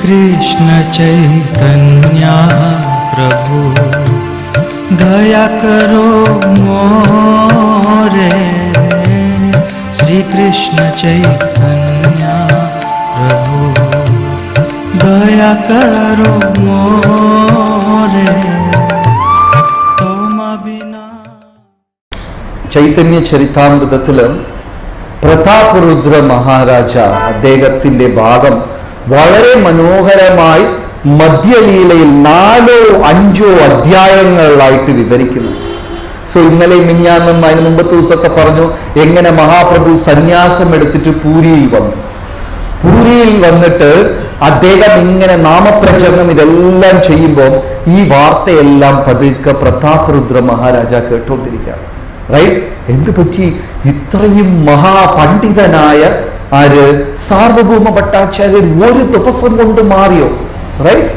कृष्ण चैतन्य प्रभु दया करो मोरे। श्री कृष्ण चैतन्य प्रभु दया करो मोरे। तोमा बिना ചൈതന്യ ചരിതാമൃതത്തില് പ്രതാപരുദ്ര മഹാരാജ അദ്ദേഹത്തിന്റെ ഭാഗം വളരെ മനോഹരമായി മധ്യലീലയിൽ 4-5 അധ്യായങ്ങളിലായിട്ട് വിവരിക്കുന്നു. സോ ഇന്നലെ മിഞ്ഞാന്നും അതിന് മുമ്പത്തെ ദിവസമൊക്കെ പറഞ്ഞു എങ്ങനെ മഹാപ്രഭു സന്യാസം എടുത്തിട്ട് പൂരിയിൽ വന്നു. പൂരിയിൽ വന്നിട്ട് അദ്ദേഹം ഇങ്ങനെ നാമപ്രചരണം ഇതെല്ലാം ചെയ്യുമ്പോൾ ഈ വാർത്തയെല്ലാം പതുക്കെ പ്രതാപരുദ്ര മഹാരാജ കേട്ടുകൊണ്ടിരിക്കുകയാണ്. റൈറ്റ്? എന്ത് പറ്റി? ഇത്രയും മഹാപണ്ഡിതനായ സാർവഭൗമ ഭട്ടാചാര്യർ ഒരു ദിവസം കൊണ്ട് മാറിയോ? റൈറ്റ്?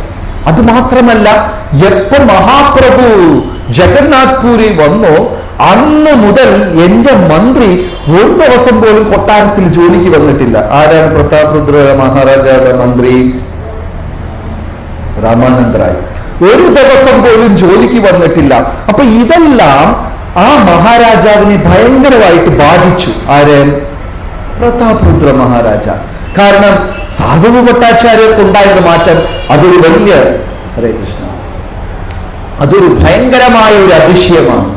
അത് മാത്രമല്ല, എപ്പോ മഹാപ്രഭു ജഗന്നാഥ് പുരി വന്നോ അന്ന് മുതൽ എന്റെ മന്ത്രി ഒരു ദിവസം പോലും കൊട്ടാരത്തിൽ ജോലിക്ക് വന്നിട്ടില്ല. ആരാണ് പ്രതാപരുദ്ര മഹാരാജായുടെ മന്ത്രി? രാമാനന്ദ റായ്. ഒരു ദിവസം പോലും ജോലിക്ക് വന്നിട്ടില്ല. അപ്പൊ ഇതെല്ലാം ആ മഹാരാജാവിനെ ഭയങ്കരമായിട്ട് ബാധിച്ചു. ആര്? പ്രതാപരുദ്ര മഹാരാജ. കാരണം സാർവഭൗമ ഭട്ടാചാര്യർക്ക് ഉണ്ടായിരുന്ന മാറ്റം അതൊരു വലിയ, ഹരേ കൃഷ്ണ, അതൊരു ഭയങ്കരമായ ഒരു അതിശയമാണ്.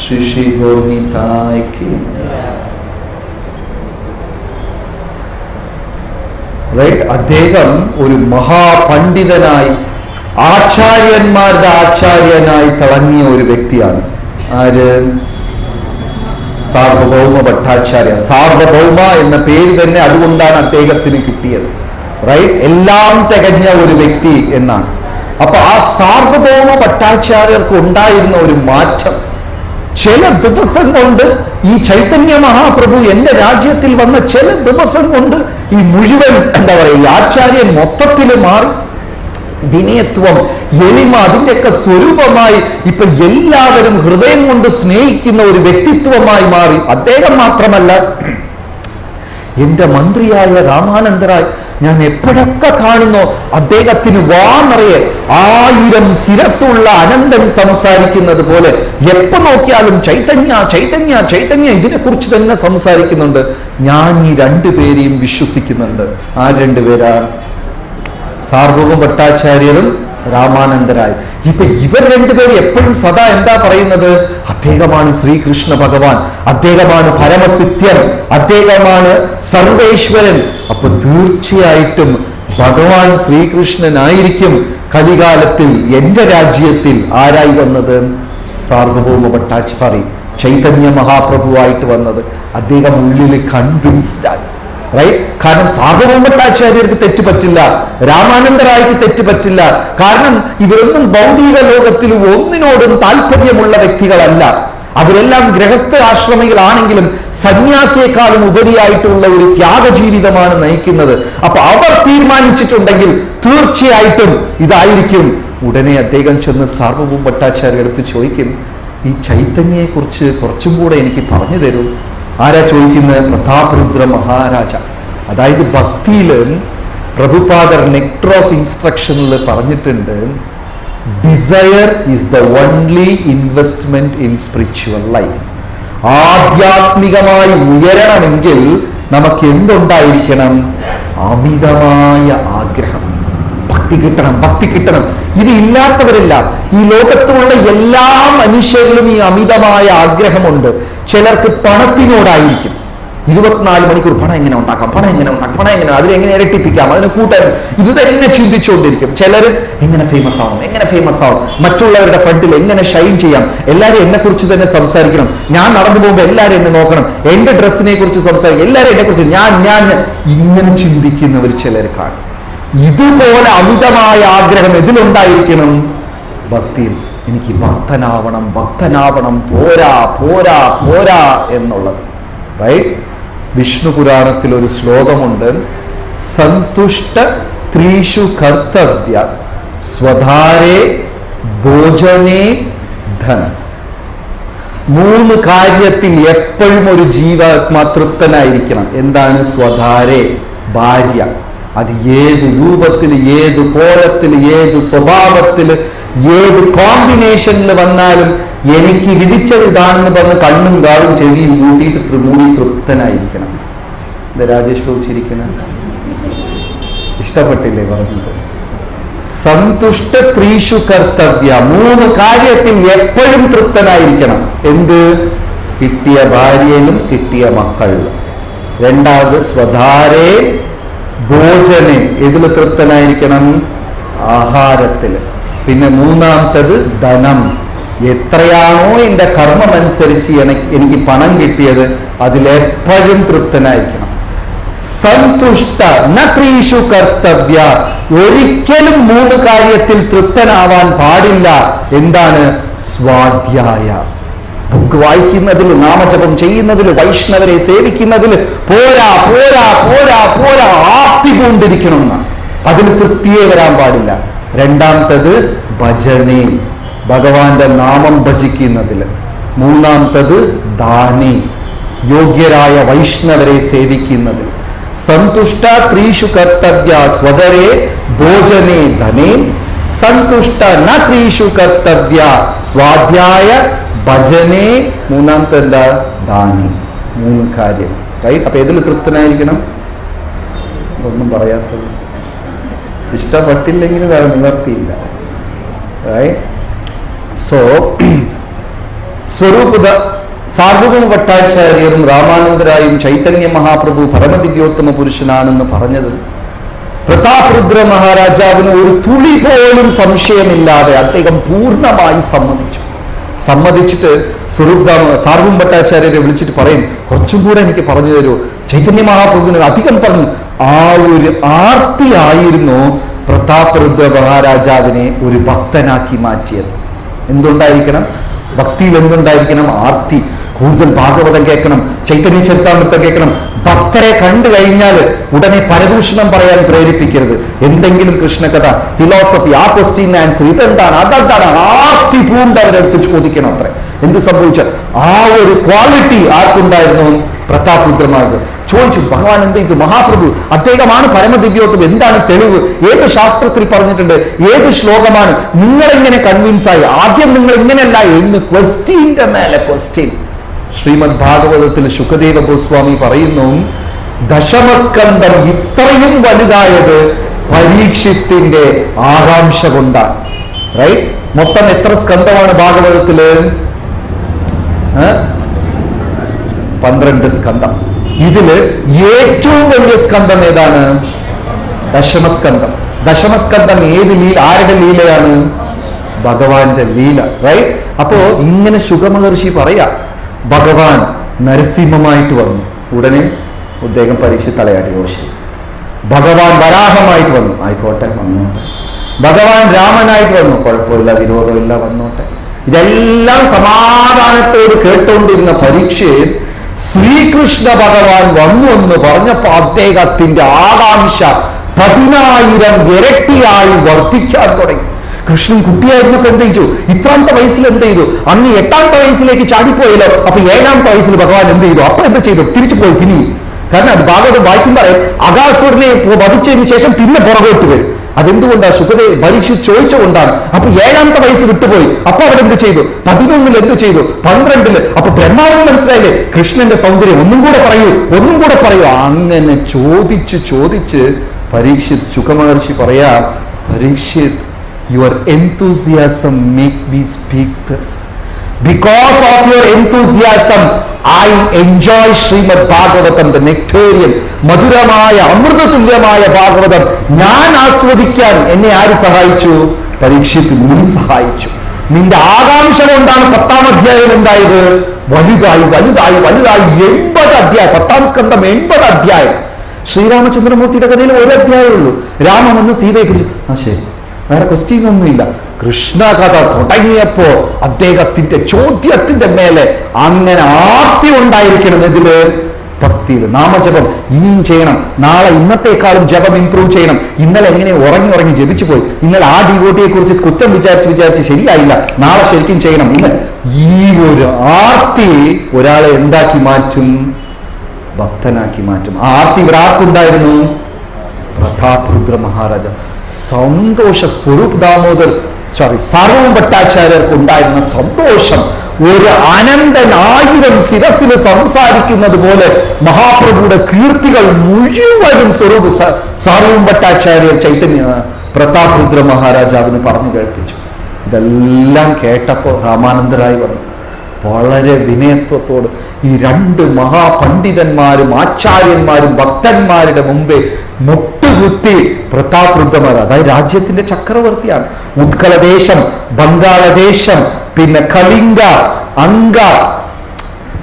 ശ്രീ ഗോവിന്ദായ്ക്ക് റൈറ്റ്. അദ്ദേഹം ഒരു മഹാപണ്ഡിതനായി ആചാര്യന്മാരുടെ ആചാര്യനായി തിളങ്ങിയ ഒരു വ്യക്തിയാണ്. ആര്? സാർവഭൗമ ഭട്ടാചാര്യ. സാർവഭൗമ എന്ന പേര് തന്നെ അതുകൊണ്ടാണ് അദ്ദേഹത്തിന് കിട്ടിയത്. റൈറ്റ്? എല്ലാം തികഞ്ഞ ഒരു വ്യക്തി എന്നാണ്. അപ്പൊ ആ സാർവഭൗമ ഭട്ടാചാര്യർക്ക് ഉണ്ടായിരുന്ന ഒരു മാറ്റം ചില ദിവസം കൊണ്ട്, ഈ ചൈതന്യ മഹാപ്രഭു എന്റെ രാജ്യത്തിൽ വന്ന ചില ദിവസം കൊണ്ട് ഈ മുഴുവൻ എന്താ പറയുക, ഈ ആചാര്യൻ മൊത്തത്തിൽ മാറി. വിനയത്വം, എളിമ, അതിൻ്റെയൊക്കെ സ്വരൂപമായി ഇപ്പൊ എല്ലാവരും ഹൃദയം കൊണ്ട് സ്നേഹിക്കുന്ന ഒരു വ്യക്തിത്വമായി മാറി. അദ്ദേഹം മാത്രമല്ല, എന്റെ മന്ത്രിയായ രാമാനന്ദറായ് ഞാൻ എപ്പോഴൊക്കെ കാണുന്നോ അദ്ദേഹത്തിന് വാന്നറിയെ 1000 ശിരസ്സുള്ള അനന്തൻ സംസാരിക്കുന്നത് പോലെ എപ്പോ നോക്കിയാലും ചൈതന്യ ചൈതന്യ ചൈതന്യ ഇതിനെക്കുറിച്ച് തന്നെ സംസാരിക്കുന്നുണ്ട്. ഞാൻ ഈ രണ്ടുപേരെയും വിശ്വസിക്കുന്നുണ്ട്. ആ രണ്ടുപേരാ? സാർവഭൗമ ഭട്ടാചാര്യരും രാമാനന്ദരായ്. ഇപ്പൊ ഇവർ രണ്ടുപേരും എപ്പോഴും സദാ എന്താ പറയുന്നത്? അദ്ദേഹമാണ് ശ്രീകൃഷ്ണ ഭഗവാൻ, അദ്ദേഹമാണ് പരമസിദ്ധ്യൻ, അദ്ദേഹമാണ് സർവേശ്വരൻ. അപ്പൊ തീർച്ചയായിട്ടും ഭഗവാൻ ശ്രീകൃഷ്ണനായിരിക്കും കലികാലത്തിൽ എന്റെ രാജ്യത്തിൽ ആരായി വന്നത്? സാർവഭൗമ ചൈതന്യ മഹാപ്രഭുവായിട്ട് വന്നത്. അദ്ദേഹം ഉള്ളിൽ കൺവിൻസ്ഡ് ആയി. റൈറ്റ്? കാരണം സാർവഭൗമ ഭട്ടാചാര്യർക്ക് തെറ്റുപറ്റില്ല, രാമാനന്ദറായ്ക്ക് തെറ്റുപറ്റില്ല. കാരണം ഇവരൊന്നും ഭൗതിക ലോകത്തിൽ ഒന്നിനോടും താല്പര്യമുള്ള വ്യക്തികളല്ല. അവരെല്ലാം ഗൃഹസ്ഥ ആശ്രമികളാണെങ്കിലും സന്യാസിയെക്കാളും ഉപരിയായിട്ടുള്ള ഒരു ത്യാഗജീവിതമാണ് നയിക്കുന്നത്. അപ്പൊ അവർ തീരുമാനിച്ചിട്ടുണ്ടെങ്കിൽ തീർച്ചയായിട്ടും ഇതായിരിക്കും. ഉടനെ അദ്ദേഹം ചെന്ന് സാർവഭൗമ ഭട്ടാചാര്യ അടുത്ത് ചോദിക്കും, ഈ ചൈതന്യയെ കുറിച്ച് കുറച്ചും കൂടെ എനിക്ക് പറഞ്ഞു തരൂ. ആരാ ചോദിക്കുന്നത്? പ്രതാപരുദ്ര മഹാരാജ. അതായത് ഭക്തിയില് പ്രഭുപാദർ നെക്ടർ ഓഫ് ഇൻസ്ട്രക്ഷനിൽ പറഞ്ഞിട്ടുണ്ട്, desire is the only investment in spiritual life. ആധ്യാത്മികമായി ഉയരണമെങ്കിൽ നമുക്ക് എന്തുണ്ടായിരിക്കണം? അമിതമായ ആഗ്രഹം. ഭക്തി കിട്ടണം, ഭക്തി കിട്ടണം. ഇത് ഇല്ലാത്തവരില്ല. ഈ ലോകത്തുള്ള എല്ലാ മനുഷ്യരിലും ഈ അമിതമായ ആഗ്രഹമുണ്ട്. ചിലർക്ക് പണത്തിനോടായിരിക്കും. 24 മണിക്കൂർ പണം എങ്ങനെ ഉണ്ടാക്കാം, പണം എങ്ങനെ ഉണ്ടാക്കാം, പണം എങ്ങനെ, അതിനെങ്ങനെ ഇരട്ടിപ്പിക്കാം, അതിനെ കൂട്ടാൻ, ഇത് തന്നെ ചിന്തിച്ചുകൊണ്ടിരിക്കും. ചിലർ എങ്ങനെ ഫേമസ് ആവും, എങ്ങനെ ഫേമസ് ആവും, മറ്റുള്ളവരുടെ ഫ്രണ്ടിൽ എങ്ങനെ ഷൈൻ ചെയ്യാം, എല്ലാവരും എന്നെ കുറിച്ച് തന്നെ സംസാരിക്കണം, ഞാൻ നടന്നു പോകുമ്പോൾ എല്ലാവരും എന്നെ നോക്കണം, എന്റെ ഡ്രസ്സിനെ കുറിച്ച് സംസാരിക്കും, എല്ലാവരും എന്നെ കുറിച്ച് ഞാൻ ഇങ്ങനെ ചിന്തിക്കുന്നവർ ചിലർ കാണും. ഇതുപോലെ അമിതമായ ആഗ്രഹം ഇതിലുണ്ടായിരിക്കണം? ഭക്തിയിൽ. എനിക്ക് ഭക്തനാവണം, ഭക്തനാവണം, പോരാ പോരാ പോരാ എന്നുള്ളത്. റൈറ്റ്? വിഷ്ണു പുരാണത്തിൽ ഒരു ശ്ലോകമുണ്ട്, സന്തുഷ്ട ത്രീഷു കർത്തവ്യ സ്വധാരേ ഭോജനേ ധനം. 3 കാര്യത്തിൽ എപ്പോഴും ഒരു ജീവാത്മാ തൃപ്തനായിരിക്കണം. എന്താണ്? സ്വധാരേ, ഭാര്യ. അത് ഏത് രൂപത്തിൽ, ഏത് കോലത്തിൽ, ഏത് സ്വഭാവത്തിൽ, ഏത് കോമ്പിനേഷനിൽ വന്നാലും എനിക്ക് വിധിച്ചത് ഇതാണെന്ന് പറഞ്ഞ് കണ്ണും കാറും ചെവിയും മൂടിയിട്ട് മൂടി തൃപ്തനായിരിക്കണം. ഇത് രാജേഷ് ബാബു ചിരിക്കണം, ഇഷ്ടപ്പെട്ടില്ലേ പറഞ്ഞത്? സന്തുഷ്ട ത്രീഷു കർത്തവ്യ, 3 കാര്യത്തിൽ എപ്പോഴും തൃപ്തനായിരിക്കണം. എന്ത്? കിട്ടിയ ഭാര്യയിലും കിട്ടിയ മക്കളിലും. രണ്ടാമത് സ്വധാരേ ഭോജനെ, ഇതിൽ തൃപ്തനായിരിക്കണം? ആഹാരത്തിൽ. പിന്നെ മൂന്നാമത്തത് ധനം, എത്രയാണോ എൻ്റെ കർമ്മം അനുസരിച്ച് എനിക്ക് പണം കിട്ടിയത് അതിലെപ്പോഴും തൃപ്തനായിരിക്കണം. സന്തുഷ്ട ന ത്രീഷു കർത്തവ്യ, ഒരിക്കലും 3 കാര്യത്തിൽ തൃപ്തനാവാൻ പാടില്ല. എന്താണ്? സ്വാധ്യായ, ബുക്ക് വായിക്കുന്നതിൽ, നാമജപം ചെയ്യുന്നതിൽ, വൈഷ്ണവരെ സേവിക്കുന്നതിൽ പോരാ പോരാ പോരാ പോരാ, ആർത്തി കൊണ്ടിരിക്കണം എന്നാണ്. അതിന് തൃപ്തിയെ വരാൻ പാടില്ല. രണ്ടാമത്തത് ഭജനെ, ഭഗവാന്റെ നാമം ഭജിക്കുന്നതിൽ. മൂന്നാമത്തത് ദാനി, യോഗ്യരായ വൈഷ്ണവരെ സേവിക്കുന്നതിൽ. സന്തുഷ്ട ത്രീഷു കർത്തവ്യ സ്വതരേ ഭോജനെ ധനേ, സന്തുഷ്ട ന ത്രീഷു കർത്തവ്യ സ്വാധ്യായ ഭജനെ, മൂന്നാമത്തെ എന്താ? ദാനി. 3 കാര്യം, റൈറ്റ്? അപ്പൊ ഏതിൽ തൃപ്തനായിരിക്കണം? ഒന്നും പറയാത്തത്. ഇഷ്ടപ്പെട്ടില്ലെങ്കിൽ വേറെ നിവർത്തിയില്ല, റൈറ്റ്? സോ സ്വരൂപത സാർവഭൗമ ഭട്ടാചാര്യരും രാമാനന്ദരായും ചൈതന്യ മഹാപ്രഭു പരമദിവ്യോത്തമ പുരുഷനാണെന്ന് പറഞ്ഞത് പ്രതാപരുദ്ര മഹാരാജാവിന് ഒരു തുളി പോലും സംശയമില്ലാതെ അദ്ദേഹം പൂർണ്ണമായി സമ്മതിച്ചിട്ട് സാർവഭൗമ ഭട്ടാചാര്യരെ വിളിച്ചിട്ട് പറയും, കുറച്ചും കൂടെ എനിക്ക് പറഞ്ഞു തരൂ. ചൈതന്യ മഹാപ്രഭുവിന് അധികം പറഞ്ഞു. ആ ഒരു ആർത്തിയായിരുന്നു പ്രതാപരുദ്ര മഹാരാജാവിനെ ഒരു ഭക്തനാക്കി മാറ്റിയത്. എന്തുണ്ടായിരിക്കണം? ഭക്തിയിൽ എന്തുണ്ടായിരിക്കണം? ആർത്തി. കൂടുതൽ ഭാഗവതം കേൾക്കണം, ചൈതന്യ ചരിതാമൃതം കേൾക്കണം. ഭക്തരെ കണ്ടു കഴിഞ്ഞാൽ ഉടനെ പരദൂഷണം പറയാൻ പ്രേരിപ്പിക്കരുത്. എന്തെങ്കിലും കൃഷ്ണകഥ, ഫിലോസഫി, ആ ക്വസ്റ്റ്യൻ ആൻസർ, ഇതെന്താണ്, അതെന്താണ്, ആർത്തി പൂണ്ട് അവരെടുത്ത് ചോദിക്കണം. അത്ര എന്ത് സംഭവിച്ച ആ ഒരു ക്വാളിറ്റി ആർക്കുണ്ടായിരുന്നു? പ്രതാപരുദ്ര മഹാരാജ് ചോദിച്ചു, ഭഗവാൻ എന്ത് ചെയ്തു? മഹാപ്രഭു അദ്ദേഹമാണ് പരമദിവ്യോത്തം, എന്താണ് തെളിവ്? ഏത് ശാസ്ത്രത്തിൽ പറഞ്ഞിട്ടുണ്ട്? ഏത് ശ്ലോകമാണ്? നിങ്ങളെങ്ങനെ കൺവിൻസ് ആയി? ആദ്യം നിങ്ങൾ ഇങ്ങനെയല്ല എന്ന് ക്വസ്റ്റ്യന്റെ മേലെ ക്വസ്റ്റ്യൻ. ശ്രീമദ് ഭാഗവതത്തിൽ ശുകദേവ ഗോസ്വാമി പറയുന്നു, ദശമസ്കന്ധം ഇത്രയും വലുതായത് പരീക്ഷിത്തിന്റെ ആകാംക്ഷ കൊണ്ടാണ്. റൈറ്റ്? മൊത്തം എത്ര സ്കന്ധമാണ് ഭാഗവതത്തില്? 12 സ്കന്ധം. ഇതില് ഏറ്റവും വലിയ സ്കന്ധം ഏതാണ്? ദശമസ്കന്ധം. ദശമസ്കന്ധം ഏത് ലീല? ആരുടെ ലീലയാണ്? ഭഗവാന്റെ ലീല. റൈറ്റ്? അപ്പോ ഇങ്ങനെ ശുഗമഹർഷി പറയാ, ഭഗവാൻ നരസിംഹമായിട്ട് വന്നു. ഉടനെ അദ്ദേഹം പരീക്ഷ തലയാടി യോശി. ഭഗവാൻ വരാഹമായിട്ട് വന്നു, ആയിക്കോട്ടെ വന്നോട്ടെ. ഭഗവാൻ രാമനായിട്ട് വന്നു, കുഴപ്പമില്ല, വിരോധമില്ല, വന്നോട്ടെ. ഇതെല്ലാം സമാധാനത്തോട് കേട്ടുകൊണ്ടിരുന്ന പരീക്ഷയിൽ ശ്രീകൃഷ്ണ ഭഗവാൻ വന്നു എന്ന് പറഞ്ഞപ്പോ അദ്ദേഹത്തിന്റെ ആകാംക്ഷ 10,000 ഇരട്ടിയായി വർദ്ധിക്കാൻ തുടങ്ങി. കൃഷ്ണൻ കുട്ടിയായിരുന്നപ്പോ എന്ത് ചെയ്തു? ഇത്രാമത്തെ വയസ്സിൽ എന്ത് ചെയ്തു? അന്ന് 8ാമത്തെ വയസ്സിലേക്ക് ചാടിപ്പോയല്ലോ. അപ്പൊ 7ാമത്തെ വയസ്സിൽ ഭഗവാൻ എന്ത് ചെയ്തു? അപ്പൊ എന്ത് ചെയ്തു? തിരിച്ചു പോയി പിന്നെയും. കാരണം അത് ഭാഗവതം വായിക്കുമ്പോൾ അഗാസുരനെ വധിച്ചതിന് ശേഷം പിന്നെ പുറകോട്ട് വരും. അതെന്തുകൊണ്ടാണ്? ശുകദേവ് പരീക്ഷിച്ച് ചോദിച്ചുകൊണ്ടാണ്. അപ്പൊ 7ാമത്തെ വയസ്സ് വിട്ടുപോയി. അപ്പൊ അവിടെ എന്ത് ചെയ്തു? 11 എന്ത് ചെയ്തു? 12. അപ്പൊ ബ്രഹ്മാവിന് മനസ്സിലായില്ലേ കൃഷ്ണന്റെ സൗന്ദര്യം? ഒന്നും കൂടെ പറയൂ. അങ്ങനെ ചോദിച്ച് പരീക്ഷിത് ശുകമഹർഷി പറയാ, Parikshit, your enthusiasm make me speak this. Because of your enthusiasm, I enjoy Srimad Bhagavatam, the nectarian, മധുരമായ അമൃതതുല്യമായ ഭാഗവതം ഞാൻ ആസ്വദിക്കാൻ എന്നെ ആര് സഹായിച്ചു? പരീക്ഷിത്ത്, നീ സഹായിച്ചു. നിന്റെ ആകാംക്ഷ കൊണ്ടാണ് 10ാം അധ്യായം ഉണ്ടായത്. വലുതായി 80 അധ്യായം. 10ാം സ്കന്ധം 80 അധ്യായം. ശ്രീരാമചന്ദ്രമൂർത്തിയുടെ കഥയിൽ 1 അധ്യായമേ ഉള്ളൂ. രാമൻ വന്ന് സീതയെ കുറിച്ച്, ശരി, വേറെ ക്വസ്റ്റ്യൻ ഒന്നുമില്ല. കൃഷ്ണ കഥ തുടങ്ങിയപ്പോ അദ്ദേഹത്തിന്റെ ചോദ്യത്തിന്റെ മേലെ അങ്ങനെ ആർത്തി ഉണ്ടായിരിക്കണം. ഇതില് ഭക്തിയിൽ. നാമജപം ഇനിയും ചെയ്യണം. നാളെ ഇന്നത്തെക്കാളും ജപം ഇംപ്രൂവ് ചെയ്യണം. ഇന്നലെ എങ്ങനെ ഉറങ്ങി ജപിച്ചു പോയി. ഇന്നലെ ആ ഡിവോട്ടിയെ കുറിച്ച് കുറ്റം വിചാരിച്ച് ശരിയായില്ല. നാളെ ശരിക്കും ചെയ്യണം. ഇന്ന് ഈ ഒരു ആർത്തി ഒരാളെ എന്താക്കി മാറ്റും? ഭക്തനാക്കി മാറ്റും. ആ ആർത്തി ഇവിടെ ആർക്കുണ്ടായിരുന്നു? പ്രതാപരുദ്ര മഹാരാജ സന്തോഷ സ്വരൂപ് ദാമോദർ സാർവഭൗമ ഭട്ടാചാര്യർക്ക് ഉണ്ടായിരുന്ന സന്തോഷം ഒരു അനന്തൻ 1000 ശിരസിൽ സംസാരിക്കുന്നത് പോലെ മഹാപ്രഭുയുടെ കീർത്തികൾ മുഴുവനും സ്വരൂപ് സാർവഭൗമ ഭട്ടാചാര്യർ ചൈതന്യ പ്രതാപരുദ്ര മഹാരാജാവിന് പറഞ്ഞു കേൾപ്പിച്ചു. ഇതെല്ലാം കേട്ടപ്പോൾ രാമാനന്ദരായി വന്നു വളരെ വിനയത്വത്തോട് ഈ 2 മഹാപണ്ഡിതന്മാരും ആചാര്യന്മാരും ഭക്തന്മാരുടെ മുമ്പേ മുട്ടുകുത്തി പ്രതാപരുദ്രമാർ, അതായത് രാജ്യത്തിന്റെ ചക്രവർത്തിയാണ്. ഉത്കലദേശം, ബംഗാളദേശം, പിന്നെ കലിംഗ, അങ്ക,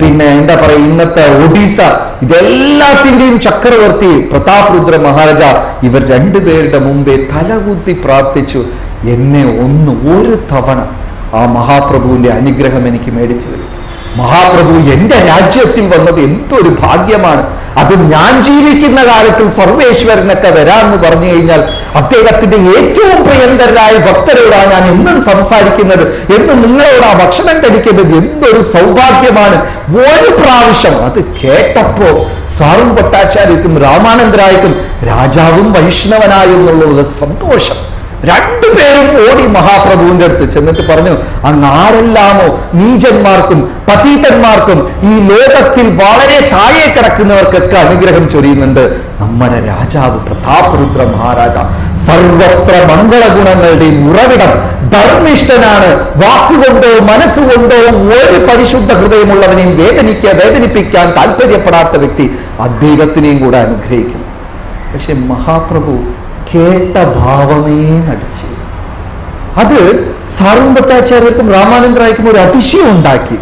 പിന്നെ എന്താ പറയുക ഇന്നത്തെ ഒഡീസ, ഇതെല്ലാത്തിന്റെയും ചക്രവർത്തി പ്രതാപരുദ്ര മഹാരാജ ഇവർ 2 പേരുടെ മുമ്പേ തലകുത്തി പ്രാർത്ഥിച്ചു, എന്നെ ഒരു തവണ ആ മഹാപ്രഭുവിന്റെ അനുഗ്രഹം എനിക്ക് മേടിച്ചു തരും. മഹാപ്രഭു എന്റെ രാജ്യത്തിൽ വന്നത് എന്തൊരു ഭാഗ്യമാണ്. അത് ഞാൻ ജീവിക്കുന്ന കാലത്തിൽ സർവേശ്വരനൊക്കെ വരാമെന്ന് പറഞ്ഞു കഴിഞ്ഞാൽ അദ്ദേഹത്തിന്റെ ഏറ്റവും പ്രിയങ്കരായ ഭക്തരോടാണ് ഞാൻ എന്നും സംസാരിക്കുന്നത്, എന്നും നിങ്ങളോടാ ഭക്ഷണം കഴിക്കുന്നത്, എന്തൊരു സൗഭാഗ്യമാണ്. ഒരു പ്രാവശ്യം അത് കേട്ടപ്പോ സാറും ഭട്ടാചാര്യക്കും രാമാനന്ദരായക്കും രാജാവും വൈഷ്ണവനായെന്നുള്ള സന്തോഷം. 2 പേരും ഓടി മഹാപ്രഭുവിന്റെ അടുത്ത് ചെന്നിട്ട് പറഞ്ഞു, അങ്ങ് ആരെല്ലാമോ നീചന്മാർക്കും പതീതന്മാർക്കും ഈ ലോകത്തിൽ വളരെ താഴെ കിടക്കുന്നവർക്കൊക്കെ അനുഗ്രഹം ചൊരിയുന്നുണ്ട്. നമ്മുടെ രാജാവ് പ്രതാപരുദ്ര മഹാരാജ സർവത്ര മംഗളഗുണങ്ങളുടെയും ഉറവിടം, ധർമ്മിഷ്ഠനാണ്. വാക്കുകൊണ്ടോ മനസ്സുകൊണ്ടോ ഒരു പരിശുദ്ധ ഹൃദയമുള്ളവനെയും വേദനിപ്പിക്കാൻ താല്പര്യപ്പെടാത്ത വ്യക്തി, അദ്ദേഹത്തിനെയും കൂടെ അനുഗ്രഹിക്കും. പക്ഷെ മഹാപ്രഭു കേട്ട ഭാവമേ നടിച്ചു. അത് സാർവഭൗമ ഭട്ടാചാര്യർക്കും രാമാനന്ദരായക്കും ഒരു അതിശയം ഉണ്ടാക്കി.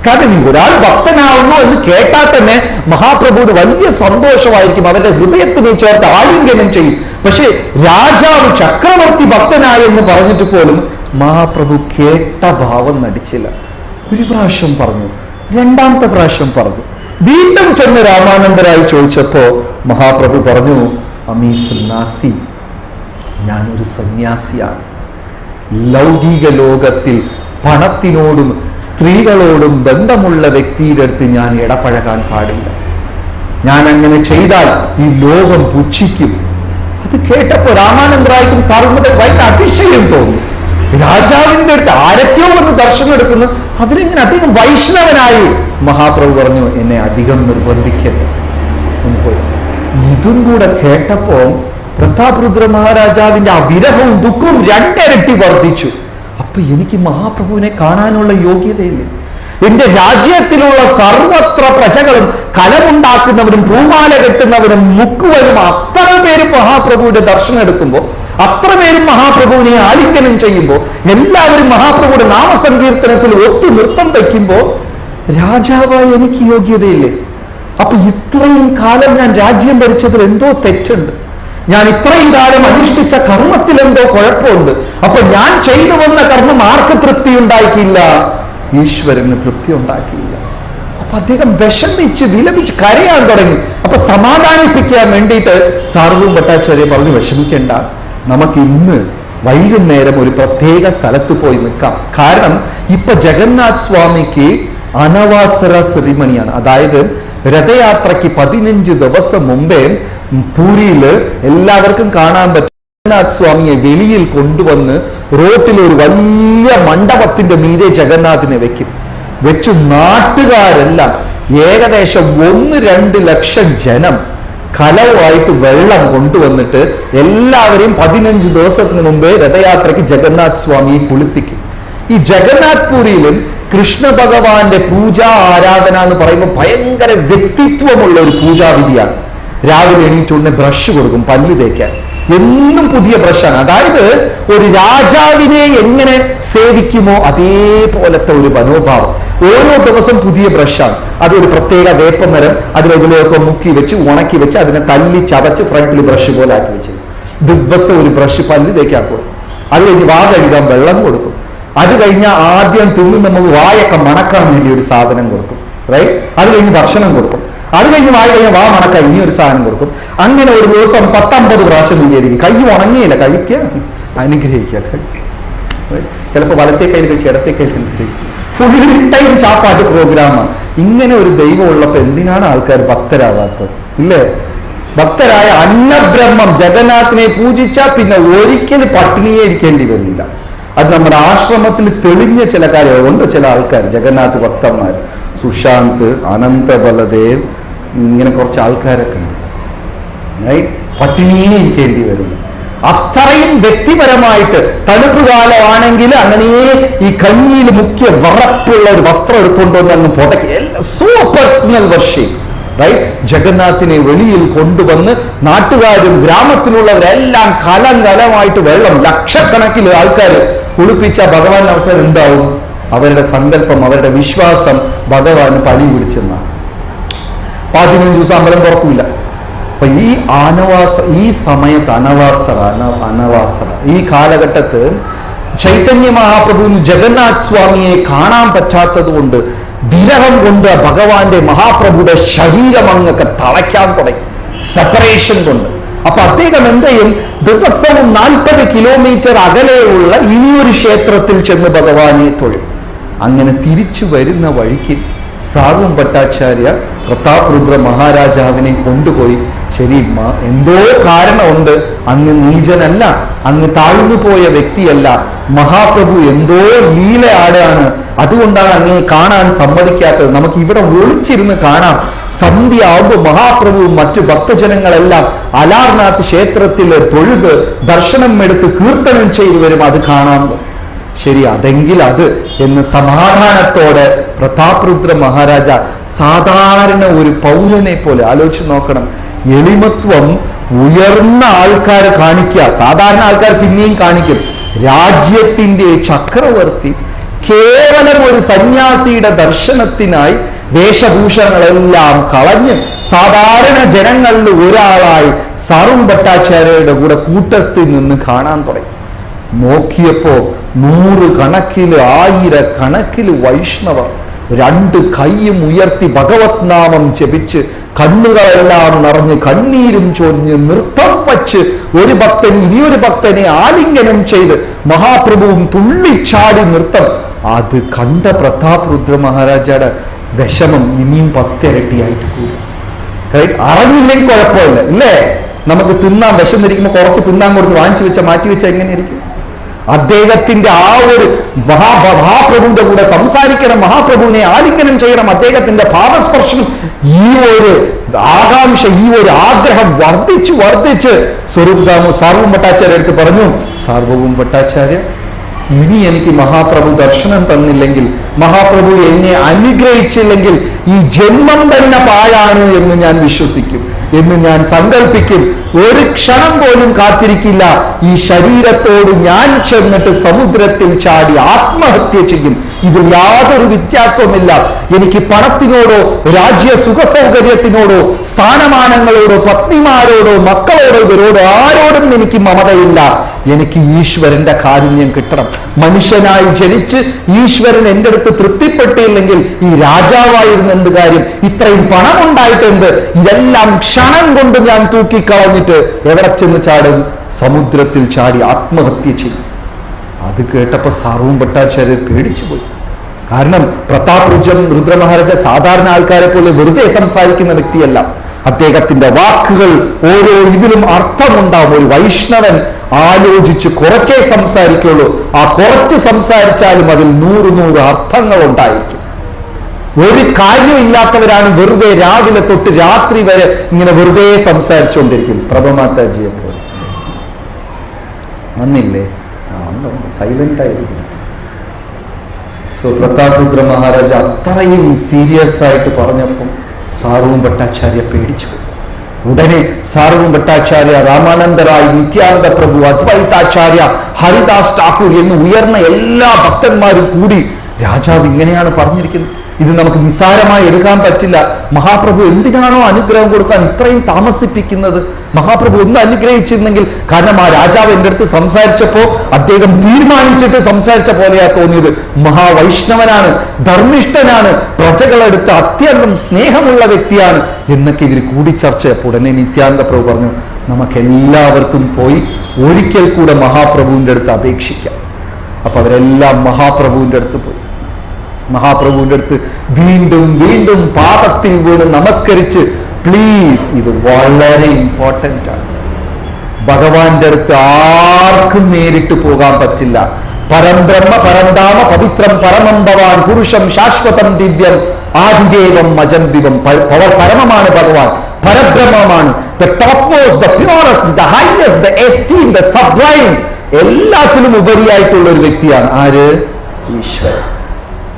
കാരണം ഒരാൾ ഭക്തനാവുന്നു എന്ന് കേട്ടാൽ തന്നെ മഹാപ്രഭുവിന് വലിയ സന്തോഷമായിരിക്കും, അവരുടെ ഹൃദയത്തിന് ചേർത്ത് ആലിംഗനം ചെയ്യും. പക്ഷെ രാജാവ് ചക്രവർത്തി ഭക്തനായെന്ന് പറഞ്ഞിട്ട് പോലും മഹാപ്രഭു കേട്ട ഭാവം നടിച്ചില്ല. ഒരു പ്രാവശ്യം പറഞ്ഞു, 2ാമത്തെ പ്രാവശ്യം പറഞ്ഞു. വീണ്ടും ചെന്ന് രാമാനന്ദരായി ചോദിച്ചപ്പോ മഹാപ്രഭു പറഞ്ഞു, അമീ സന്യാസി, ഞാനൊരു സന്യാസിയാണ്. ലൗകിക ലോകത്തിൽ പണത്തിനോടും സ്ത്രീകളോടും ബന്ധമുള്ള വ്യക്തിയുടെ അടുത്ത് ഞാൻ ഇടപഴകാൻ പാടില്ല. ഞാൻ അങ്ങനെ ചെയ്താൽ ഈ ലോകം പുച്ഛിക്കും. അത് കേട്ടപ്പോ രാമാനന്ദരായക്കും സാർവഭൗമ ഭയങ്കര അതിശയം തോന്നി. രാജാവിന്റെ അടുത്ത് ആരൊക്കെയോ വന്ന് ദർശനം എടുക്കുന്നു, അവരിങ്ങനെ അധികം വൈഷ്ണവനായി. മഹാപ്രഭു പറഞ്ഞു, എന്നെ അധികം നിർബന്ധിക്കരുത്. പോയി ഇതും കൂടെ കേട്ടപ്പോ പ്രതാപരുദ്ര മഹാരാജാവിന്റെ ആ വിരഹവും ദുഃഖവും 2 ഇരട്ടി വർദ്ധിച്ചു. അപ്പൊ എനിക്ക് മഹാപ്രഭുവിനെ കാണാനുള്ള യോഗ്യതയില്ല. എന്റെ രാജ്യത്തിലുള്ള സർവത്ര പ്രജകളും കലമുണ്ടാക്കുന്നവരും പൂമാല കെട്ടുന്നവരും മുക്കുവരും അത്ര പേരും മഹാപ്രഭുവിന്റെ ദർശനം എടുക്കുമ്പോൾ, അത്ര പേരും മഹാപ്രഭുവിനെ ആലിംഗനം ചെയ്യുമ്പോൾ, എല്ലാവരും മഹാപ്രഭുവിന്റെ നാമസങ്കീർത്തനത്തിൽ ഒത്തു നൃത്തം വയ്ക്കുമ്പോൾ രാജാവായി എനിക്ക് യോഗ്യതയില്ലേ? അപ്പൊ ഇത്രയും കാലം ഞാൻ രാജ്യം ഭരിച്ചതിൽ എന്തോ തെറ്റുണ്ട്. ഞാൻ ഇത്രയും കാലം അനുഷ്ഠിച്ച കർമ്മത്തിൽ എന്തോ കുഴപ്പമുണ്ട്. അപ്പൊ ഞാൻ ചെയ്തു വന്ന കർമ്മം ആർക്ക് തൃപ്തി ഉണ്ടാക്കിയില്ല? ഈശ്വരന് തൃപ്തി ഉണ്ടാക്കിയില്ല. അപ്പൊ അദ്ദേഹം വിഷമിച്ച് വിലപിച്ച് കരയാൻ തുടങ്ങി. അപ്പൊ സമാധാനിപ്പിക്കാൻ വേണ്ടിയിട്ട് സാർവഭൗമ ഭട്ടാചാര്യ പറഞ്ഞു, വിഷമിക്കേണ്ട, നമുക്ക് ഇന്ന് വൈകുന്നേരം ഒരു പ്രത്യേക സ്ഥലത്ത് പോയി നിൽക്കാം. കാരണം ഇപ്പൊ ജഗന്നാഥ് സ്വാമിക്ക് അനവാസര സെറിമണിയാണ്. അതായത് രഥയാത്രയ്ക്ക് 15 ദിവസം മുമ്പേ പൂരിയില് എല്ലാവർക്കും കാണാൻ പറ്റും ജഗന്നാഥ് സ്വാമിയെ വെളിയിൽ കൊണ്ടുവന്ന് റോട്ടിൽ ഒരു വലിയ മണ്ഡപത്തിന്റെ മീതെ ജഗന്നാഥിനെ വെച്ച് നാട്ടുകാരെല്ലാം ഏകദേശം 1-2 ലക്ഷം ജനം കലവുമായിട്ട് വെള്ളം കൊണ്ടുവന്നിട്ട് എല്ലാവരെയും 15 ദിവസത്തിന് മുമ്പേ രഥയാത്രയ്ക്ക് ജഗന്നാഥ് സ്വാമിയെ കുളിപ്പിക്കും. ഈ ജഗന്നാഥ് പൂരിയിലും കൃഷ്ണ ഭഗവാന്റെ പൂജാ ആരാധന എന്ന് പറയുമ്പോൾ ഭയങ്കര വ്യക്തിത്വമുള്ള ഒരു പൂജാവിധിയാണ്. രാവിലെ എണീറ്റുടനെ ബ്രഷ് കൊടുക്കും പല്ല് തേക്കാൻ. എന്നും പുതിയ ബ്രഷാണ്. അതായത് ഒരു രാജാവിനെ എങ്ങനെ സേവിക്കുമോ അതേപോലത്തെ ഒരു മനോഭാവം. ഓരോ ദിവസം പുതിയ ബ്രഷാണ്. അതൊരു പ്രത്യേക വേപ്പമരം അതിലൊക്കെ മുക്കി വെച്ച് ഉണക്കി വെച്ച് അതിനെ തല്ലി ചതച്ച് ഫ്രണ്ടിൽ ബ്രഷ് പോലെ ആക്കി വെച്ച് ദിവസം ഒരു ബ്രഷ് പല്ല് തേക്കാൻ കൊടുക്കും. അത് കഴിഞ്ഞ് വാ കഴുകാൻ വെള്ളം കൊടുക്കും. അത് കഴിഞ്ഞാൽ ആദ്യം തിന്ന് നമുക്ക് വായൊക്കെ മണക്കാൻ വേണ്ടി ഒരു സാധനം കൊടുക്കും. റൈറ്റ്? അത് കഴിഞ്ഞ് ഭക്ഷണം കൊടുക്കും. അത് കഴിഞ്ഞ് വായ കഴിഞ്ഞാൽ വാ മണക്കാൻ ഇനി ഒരു സാധനം കൊടുക്കും. അങ്ങനെ ഒരു ദിവസം 10-50 പ്രാവശ്യം വിചാരിക്കും. കൈ ഉണങ്ങിയില്ല, കഴിക്കുക, അനുഗ്രഹിക്കുക. ചിലപ്പോൾ വലത്തെ കയ്യിൽ കഴിച്ച് ഇടത്തെ കയ്യിൽ അനുഗ്രഹിക്കും. ഫുൾ ടൈം ചാപ്പാട്ട് പ്രോഗ്രാമാണ്. ഇങ്ങനെ ഒരു ദൈവം ഉള്ളപ്പോൾ എന്തിനാണ് ആൾക്കാർ ഭക്തരാവാത്തത്? ഇല്ലേ? ഭക്തരായ അന്നബ്രഹ്മം ജഗന്നാഥിനെ പൂജിച്ചാൽ പിന്നെ ഒരിക്കലും പട്ടിണിയെ ഇരിക്കേണ്ടി വരില്ല. അത് നമ്മുടെ ആശ്രമത്തിൽ തെളിഞ്ഞ ചില കാര്യങ്ങളുണ്ട്. ചില ആൾക്കാർ ജഗന്നാഥ് ഭക്തന്മാർ, സുശാന്ത്, അനന്ത ബലദേവ്, ഇങ്ങനെ കുറച്ച് ആൾക്കാരൊക്കെ ഉണ്ട്. പട്ടിണിയെ ഇരിക്കേണ്ടി വരുന്നു. അത്രയും വ്യക്തിപരമായിട്ട് തണുപ്പ് കാലമാണെങ്കിൽ അങ്ങനെ ഈ കഞ്ഞിയിൽ മുഖ്യ വറപ്പുള്ള ഒരു വസ്ത്രം എടുത്തുകൊണ്ടുവന്ന് അങ്ങ് പുതയ്ക്ക്. So personal worship, right? ജഗന്നാഥിനെ വെളിയിൽ കൊണ്ടുവന്ന് നാട്ടുകാരും ഗ്രാമത്തിലുള്ളവരെല്ലാം കലമായിട്ട് വെള്ളം ലക്ഷക്കണക്കിന് ആൾക്കാർ കുളിപ്പിച്ച ഭഗവാൻ അവസരം ഉണ്ടാവും. അവരുടെ സങ്കല്പം, അവരുടെ വിശ്വാസം ഭഗവാന് പനി പിടിച്ചെന്നാണ്. 15 ദിവസം അമ്പലം തുറക്കില്ല. അപ്പൊ ഈ സമയത്ത് അനവാസര ഈ കാലഘട്ടത്ത് ചൈതന്യ മഹാപ്രഭുവിന് ജഗന്നാഥ് സ്വാമിയെ കാണാൻ പറ്റാത്തത് കൊണ്ട് വിരഹം കൊണ്ട് ഭഗവാന്റെ മഹാപ്രഭുയുടെ ശരീരം അങ്ങൊക്കെ തളയ്ക്കാൻ തുടങ്ങി, സെപ്പറേഷൻ കൊണ്ട്. അപ്പൊ അദ്ദേഹം എന്ത് ചെയ്യും? ദിവസവും 40 കിലോമീറ്റർ അകലെയുള്ള ഇനിയൊരു ക്ഷേത്രത്തിൽ ചെന്ന് ഭഗവാനെ തൊഴും. അങ്ങനെ തിരിച്ചു വരുന്ന വഴിക്ക് സാധു ഭട്ടാചാര്യ പ്രതാപരുദ്ര മഹാരാജാവിനെ കൊണ്ടുപോയി, ശരി എന്തോ കാരണമുണ്ട്, അങ്ങ് നീചനല്ല, അങ്ങ് താഴ്ന്നു പോയ വ്യക്തിയല്ല, മഹാപ്രഭു എന്തോ ലീലയാടാണ്, അതുകൊണ്ടാണ് അങ്ങേ കാണാൻ സമ്മതിക്കാത്തത്. നമുക്ക് ഇവിടെ ഒളിച്ചിരുന്ന് കാണാം. സന്ധ്യ ആവുമ്പോൾ മഹാപ്രഭുവും മറ്റു ഭക്തജനങ്ങളെല്ലാം അലാർനാഥ് ക്ഷേത്രത്തിൽ തൊഴുത് ദർശനം എടുത്ത് കീർത്തനം ചെയ്തു വരും, അത് കാണാൻ. ശരി, അതെങ്കിൽ അത് എന്ന് സമാധാനത്തോടെ പ്രതാപരുദ്ര മഹാരാജ സാധാരണ ഒരു പൗരനെ പോലെ ആലോചിച്ച് നോക്കണം. എളിമത്വം ഉയർന്ന ആൾക്കാർ കാണിക്കുക, സാധാരണ ആൾക്കാർ പിന്നെയും കാണിക്കും. രാജ്യത്തിന്റെ ചക്രവർത്തി കേവലം ഒരു സന്യാസിയുടെ ദർശനത്തിനായി വേഷഭൂഷങ്ങളെല്ലാം കളഞ്ഞ് സാധാരണ ജനങ്ങളിൽ ഒരാളായി സാറു ഭട്ടാചാര്യയുടെ കൂടെ കൂട്ടത്തിൽ നിന്ന് കാണാൻ തുടങ്ങി. നോക്കിയപ്പോ 100 കണക്കില് 1000 കണക്കില് വൈഷ്ണവർ 2 കൈയും ഉയർത്തി ഭഗവത് നാമം ജപിച്ച് കണ്ണുകളെല്ലാം നിറഞ്ഞ് കണ്ണീരും ചൊരിഞ്ഞ് നൃത്തം വച്ച് ഒരു ഭക്തൻ ഇനിയൊരു ഭക്തനെ ആലിംഗനം ചെയ്ത് മഹാപ്രഭുവും തുള്ളിച്ചാടി നൃത്തം. അത് കണ്ട പ്രതാപരുദ്ര മഹാരാജയുടെ വിഷമം ഇനിയും 10 ഇരട്ടിയായിട്ട് കൂടും. അറിഞ്ഞില്ലെങ്കിൽ കുഴപ്പമില്ല, ഇല്ലേ? നമുക്ക് തിന്നാൻ വിശന്നിരിക്കുമ്പോൾ കുറച്ച് തിന്നാൻ കൊടുത്ത് വാങ്ങിച്ചു വെച്ചാൽ മാറ്റി വെച്ചാൽ എങ്ങനെയിരിക്കും? അദ്ദേഹത്തിന്റെ ആ ഒരു മഹാപ്രഭുവിന്റെ കൂടെ സംസാരിക്കണം, മഹാപ്രഭുവിനെ ആലിംഗനം ചെയ്യണം, അദ്ദേഹത്തിന്റെ പാദസ്പർശനം, ഈ ഒരു ആകാംക്ഷ, ഈ ഒരു ആഗ്രഹം വർദ്ധിച്ച് സാർവഭൗമ ഭട്ടാചാര്യ എടുത്ത് പറഞ്ഞു, സാർവഭൗമ ഭട്ടാചാര്യ, ഇനി എനിക്ക് മഹാപ്രഭു ദർശനം തന്നില്ലെങ്കിൽ, മഹാപ്രഭു എന്നെ അനുഗ്രഹിച്ചില്ലെങ്കിൽ ഈ ജന്മം തന്നെ പാഴാണ് എന്ന് ഞാൻ വിശ്വസിക്കും, എന്ന് ഞാൻ സങ്കല്പിക്കും. ഒരു ക്ഷണം പോലും കാത്തിരിക്കില്ല. ഈ ശരീരത്തോട് ഞാൻ ചെന്നിട്ട് സമുദ്രത്തിൽ ചാടി ആത്മഹത്യ ചെയ്യും. ഇതിൽ യാതൊരു വ്യത്യാസവുമില്ല. എനിക്ക് പണത്തിനോടോ രാജ്യ സുഖ സൗകര്യത്തിനോടോ സ്ഥാനമാനങ്ങളോടോ പത്നിമാരോടോ മക്കളോടോ ഇവരോടോ ആരോടും എനിക്ക് മമതയില്ല. എനിക്ക് ഈശ്വരന്റെ കാരുണ്യം കിട്ടണം. മനുഷ്യനായി ജനിച്ച് ഈശ്വരൻ എൻ്റെ അടുത്ത് തൃപ്തിപ്പെട്ടില്ലെങ്കിൽ ഈ രാജാവായിരുന്ന എന്ത് കാര്യം? ഇത്രയും പണം ഉണ്ടായിട്ടുണ്ട്. ഇതെല്ലാം ക്ഷണം കൊണ്ട് ഞാൻ തൂക്കിക്കളഞ്ഞിട്ട് എവിടെ ചെന്ന് ചാടും? സമുദ്രത്തിൽ ചാടി ആത്മഹത്യ ചെയ്യും. അത് കേട്ടപ്പോ സാർവഭൗമ ഭട്ടാചാര്യർ പേടിച്ചു പോയി. കാരണം രുദ്ര മഹാരാജ സാധാരണ ആൾക്കാരെ പോലെ വെറുതെ സംസാരിക്കുന്ന വ്യക്തിയല്ല. അദ്ദേഹത്തിന്റെ വാക്കുകൾ ഓരോ ഇതിലും അർത്ഥമുണ്ടാവും. ഒരു വൈഷ്ണവൻ ആലോചിച്ച് കുറച്ചേ സംസാരിക്കുള്ളൂ. ആ കുറച്ച് സംസാരിച്ചാലും അതിൽ 100 അർത്ഥങ്ങൾ ഉണ്ടായിരിക്കും. ഒരു കാര്യമില്ലാത്തവരാണ് വെറുതെ രാവിലെ തൊട്ട് രാത്രി വരെ ഇങ്ങനെ വെറുതെ സംസാരിച്ചുകൊണ്ടിരിക്കും. പ്രഭമാതാജിയെ പോലെ വന്നില്ലേ? സൈലന്റ് ആയിരിക്കും. സോ പ്രതാപരുദ്ര മഹാരാജ അത്രയും സീരിയസ് ആയിട്ട് പറഞ്ഞപ്പം സാർവഭൗമ ഭട്ടാചാര്യ പേടിച്ചു. ഉടനെ സാർവഭൗമ ഭട്ടാചാര്യ, രാമാനന്ദറായ്, നിത്യാനന്ദ പ്രഭു, അദ്വൈതാചാര്യ, ഹരിദാസ് ഠാക്കൂർ എന്ന് ഉയർന്ന എല്ലാ ഭക്തന്മാരും കൂടി, രാജാവ് ഇങ്ങനെയാണ് പറഞ്ഞിരിക്കുന്നത്, ഇത് നമുക്ക് നിസ്സാരമായി എടുക്കാൻ പറ്റില്ല. മഹാപ്രഭു എന്തിനാണോ അനുഗ്രഹം കൊടുക്കാൻ ഇത്രയും താമസിപ്പിക്കുന്നത്? മഹാപ്രഭു ഒന്ന് അനുഗ്രഹിച്ചിരുന്നെങ്കിൽ, കാരണം ആ രാജാവ് എൻ്റെ അടുത്ത് സംസാരിച്ചപ്പോ അദ്ദേഹം തീരുമാനിച്ചിട്ട് സംസാരിച്ച പോലെയാ തോന്നിയത്. മഹാവൈഷ്ണവനാണ്, ധർമ്മിഷ്ഠനാണ്, പ്രജകളെടുത്ത് അത്യന്തം സ്നേഹമുള്ള വ്യക്തിയാണ് എന്നൊക്കെ ഇവർ കൂടിച്ചർച്ച. ഉടനെ നിത്യാനന്ദ പ്രഭു പറഞ്ഞു, നമുക്കെല്ലാവർക്കും പോയി ഒരിക്കൽ കൂടെ മഹാപ്രഭുവിൻ്റെ അടുത്ത് അപേക്ഷിക്കാം. അപ്പൊ അവരെല്ലാം മഹാപ്രഭുവിൻ്റെ അടുത്ത് പോയി. മഹാപ്രഭുവിൻ്റെ അടുത്ത് വീണ്ടും വീണ്ടും പാദത്തിൽ വീണ് നമസ്കരിച്ച് പ്ലീസ്, ഇത് വളരെ ഇമ്പോർട്ടൻ്റ് ആണ്. ഭഗവാന്റെ അടുത്ത് ആർക്കും നേരിട്ട് പോകാൻ പറ്റില്ല. പരംബ്രഹ്മ പരംധാമ പവിത്രം പരമം ഭവാൻ പുരുഷം ശാശ്വതം ദിവ്യം ആദിദേവം അജന്തിവം. പരമമാണ് ഭഗവാൻ, പരബ്രഹ്മമാണ്. The topmost, the purest, the highest, the esteem, the sublime, എല്ലാത്തിലും ഉപരിയായിട്ടുള്ള ഒരു വ്യക്തിയാണ് ആര്? ഈശ്വരൻ.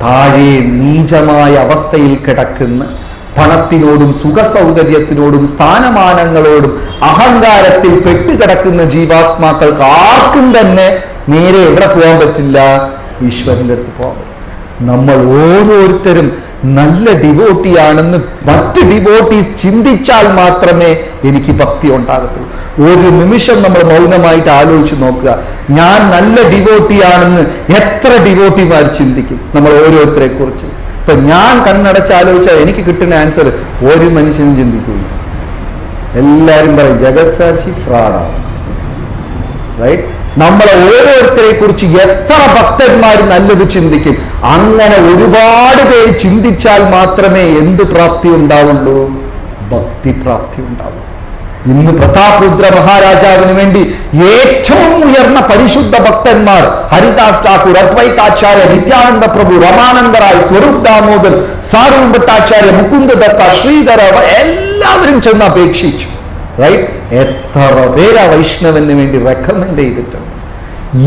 താഴെ നീചമായ അവസ്ഥയിൽ കിടക്കുന്ന, പണത്തിനോടും സുഖസൗകര്യത്തിനോടും സ്ഥാനമാനങ്ങളോടും അഹങ്കാരത്തിൽ പെട്ടുകിടക്കുന്ന ജീവാത്മാക്കൾക്ക് ആർക്കും തന്നെ നേരെ എവിടെ പോകാൻ പറ്റില്ല? ഈശ്വരന്റെ അടുത്ത് പോകാൻ പറ്റും. നമ്മൾ ഓരോരുത്തരും നല്ല ഡിവോട്ടിയാണെന്ന് മറ്റ് ഡിവോട്ടീസ് ചിന്തിച്ചാൽ മാത്രമേ എനിക്ക് ഭക്തി ഉണ്ടാകത്തുള്ളൂ. ഒരു നിമിഷം നമ്മൾ മൗനമായിട്ട് ആലോചിച്ച് നോക്കുക, ഞാൻ നല്ല ഡിവോട്ടിയാണെന്ന് എത്ര ഡിവോട്ടിമാർ ചിന്തിക്കും നമ്മൾ ഓരോരുത്തരെ കുറിച്ച്? ഇപ്പൊ ഞാൻ കണ്ണടച്ച് ആലോചിച്ചാൽ എനിക്ക് കിട്ടുന്ന ആൻസർ ഒരു മനുഷ്യനും ചിന്തിക്കില്ല. എല്ലാവരും പറയും ജഗത് സാക്ഷി ഫ്രോഡാണ്. റൈറ്റ്? നമ്മളെ ഓരോരുത്തരെ കുറിച്ച് എത്ര ഭക്തന്മാർ നല്ലത് ചിന്തിക്കും? അങ്ങനെ ഒരുപാട് പേര് ചിന്തിച്ചാൽ മാത്രമേ എന്ത് പ്രാപ്തി ഉണ്ടാവുള്ളൂ? ഭക്തിപ്രാപ്തി ഉണ്ടാവും. ഇന്ന് പ്രതാപരുദ്ര മഹാരാജാവിന് വേണ്ടി ഏറ്റവും ഉയർന്ന പരിശുദ്ധ ഭക്തന്മാർ ഹരിദാസ് ഠാക്കൂർ, അദ്വൈതാചാര്യ, നിത്യാനന്ദ പ്രഭു, രമാനന്ദറായ്, സ്വരൂപ് ദാമോദർ, സാരൂർ ഭട്ടാചാര്യ, മുകുന്ദ ദത്ത, ശ്രീധര, എല്ലാവരും ചെന്ന് അപേക്ഷിച്ചു. റൈറ്റ്? എത്ര പേരാ വൈഷ്ണവന് വേണ്ടി റെക്കമെൻഡ് ചെയ്തിട്ടുണ്ട്.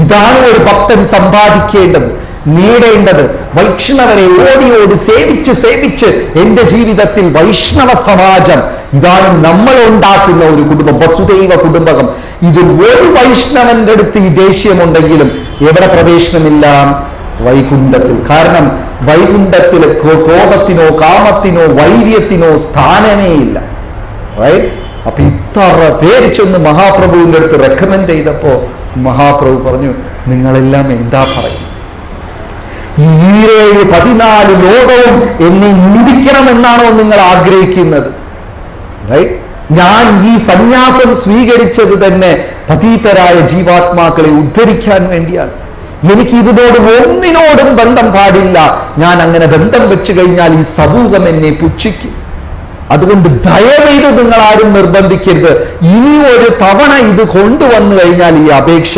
ഇതാണ് ഒരു ഭക്തൻ സമ്പാദിക്കേണ്ടത്, നേടേണ്ടത്. വൈഷ്ണവരെ ഓടി ഓടി സേവിച്ച് എന്റെ ജീവിതത്തിൽ വൈഷ്ണവ സമാജം, ഇതാണ് നമ്മൾ ഉണ്ടാക്കുന്ന ഒരു കുടുംബം, വസുദൈവ കുടുംബകം. ഇതിൽ ഒരു വൈഷ്ണവന്റെ അടുത്ത് ഈ ദേഷ്യമുണ്ടെങ്കിലും എവിടെ പ്രവേശനമില്ല? വൈകുണ്ഠത്തിൽ. കാരണം വൈകുണ്ഠത്തിൽ ക്രോധത്തിനോ കാമത്തിനോ വൈര്യത്തിനോ സ്ഥാനമേ ഇല്ല. റൈറ്റ്? അപ്പൊ ഇത്ര പേര് ചെന്ന് മഹാപ്രഭുവിന്റെ അടുത്ത് റെക്കമെൻഡ് ചെയ്തപ്പോ മഹാപ്രഭു പറഞ്ഞു, നിങ്ങളെല്ലാം എന്താ പറയും? ഈ 14 ലോകവും എന്നെ നിന്ദിക്കണമെന്നാണോ നിങ്ങൾ ആഗ്രഹിക്കുന്നത്? റൈറ്റ്? ഞാൻ ഈ സന്യാസം സ്വീകരിച്ചത് തന്നെ പതീതരായ ജീവാത്മാക്കളെ ഉദ്ധരിക്കാൻ വേണ്ടിയാണ്. എനിക്ക് ഇതിനോടും ഒന്നിനോടും ബന്ധം പാടില്ല. ഞാൻ അങ്ങനെ ബന്ധം വെച്ചു കഴിഞ്ഞാൽ ഈ സമൂഹം എന്നെ പുച്ഛിക്കും. അതുകൊണ്ട് ദയവെയ്ത് നിങ്ങൾ ആരും നിർബന്ധിക്കരുത്. ഇനി ഒരു തവണ ഇത് കൊണ്ടുവന്നു കഴിഞ്ഞാൽ ഈ അപേക്ഷ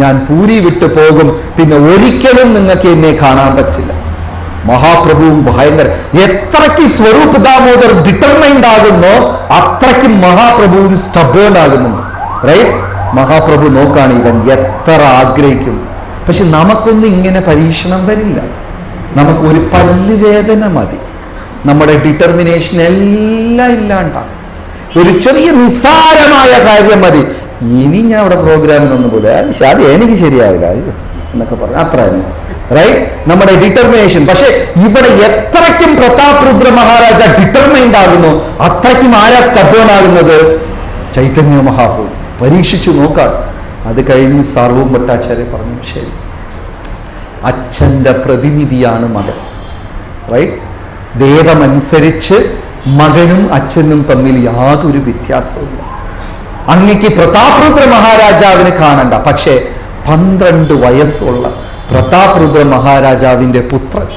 ഞാൻ പൂരി വിട്ടു പോകും. പിന്നെ ഒരിക്കലും നിങ്ങൾക്ക് എന്നെ കാണാൻ പറ്റില്ല. മഹാപ്രഭുവും ഭയങ്കര, എത്രയ്ക്ക് സ്വരൂപ് ദാമോദർ ഡിറ്റർമൈൻഡ് ആകുന്നോ അത്രയ്ക്കും മഹാപ്രഭുവും സ്റ്റബേൺ ആകുന്നു. റൈറ്റ്? മഹാപ്രഭു നോക്കാണ് ഇവൻ എത്ര ആഗ്രഹിക്കുന്നു. പക്ഷെ നമുക്കൊന്നും ഇങ്ങനെ പരീക്ഷണം വരില്ല. നമുക്ക് ഒരു പല്ലുവേദന മതി, നമ്മുടെ ഡിറ്റർമിനേഷൻ എല്ലാം ഇല്ലാണ്ടാണ്. ഒരു ചെറിയ നിസ്സാരമായ കാര്യം മതി, ഇനി ഞാൻ അവിടെ പ്രോഗ്രാമിനൊന്നും പോലെ അത് എനിക്ക് ശരിയാവില്ല എന്നൊക്കെ പറഞ്ഞു, അത്ര തന്നെ. റൈറ്റ്? നമ്മുടെ ഡിറ്റർമിനേഷൻ. പക്ഷെ ഇവിടെ എത്രയ്ക്കും പ്രതാപരുദ്ര മഹാരാജ ഡിറ്റർമൈൻഡ് ആകുന്നു അത്രയ്ക്കും ആരാ സ്റ്റബേൺ ആകുന്നത്? ചൈതന്യ മഹാപ്രഭു. പരീക്ഷിച്ചു നോക്കാം. അത് കഴിഞ്ഞ് സാർവൂർ ഭട്ടാചാര്യ പറഞ്ഞു, ശരി, അച്ഛന്റെ പ്രതിനിധിയാണ് മകൻ. റൈറ്റ്? വേദമനുസരിച്ച് മകനും അച്ഛനും തമ്മിൽ യാതൊരു വ്യത്യാസവുമില്ല. അങ്ങക്ക് പ്രതാപരുദ്ര മഹാരാജാവിനെ കാണണ്ട, പക്ഷേ 12 വയസ്സുള്ള പ്രതാപരുദ്ര മഹാരാജാവിന്റെ പുത്രൻ,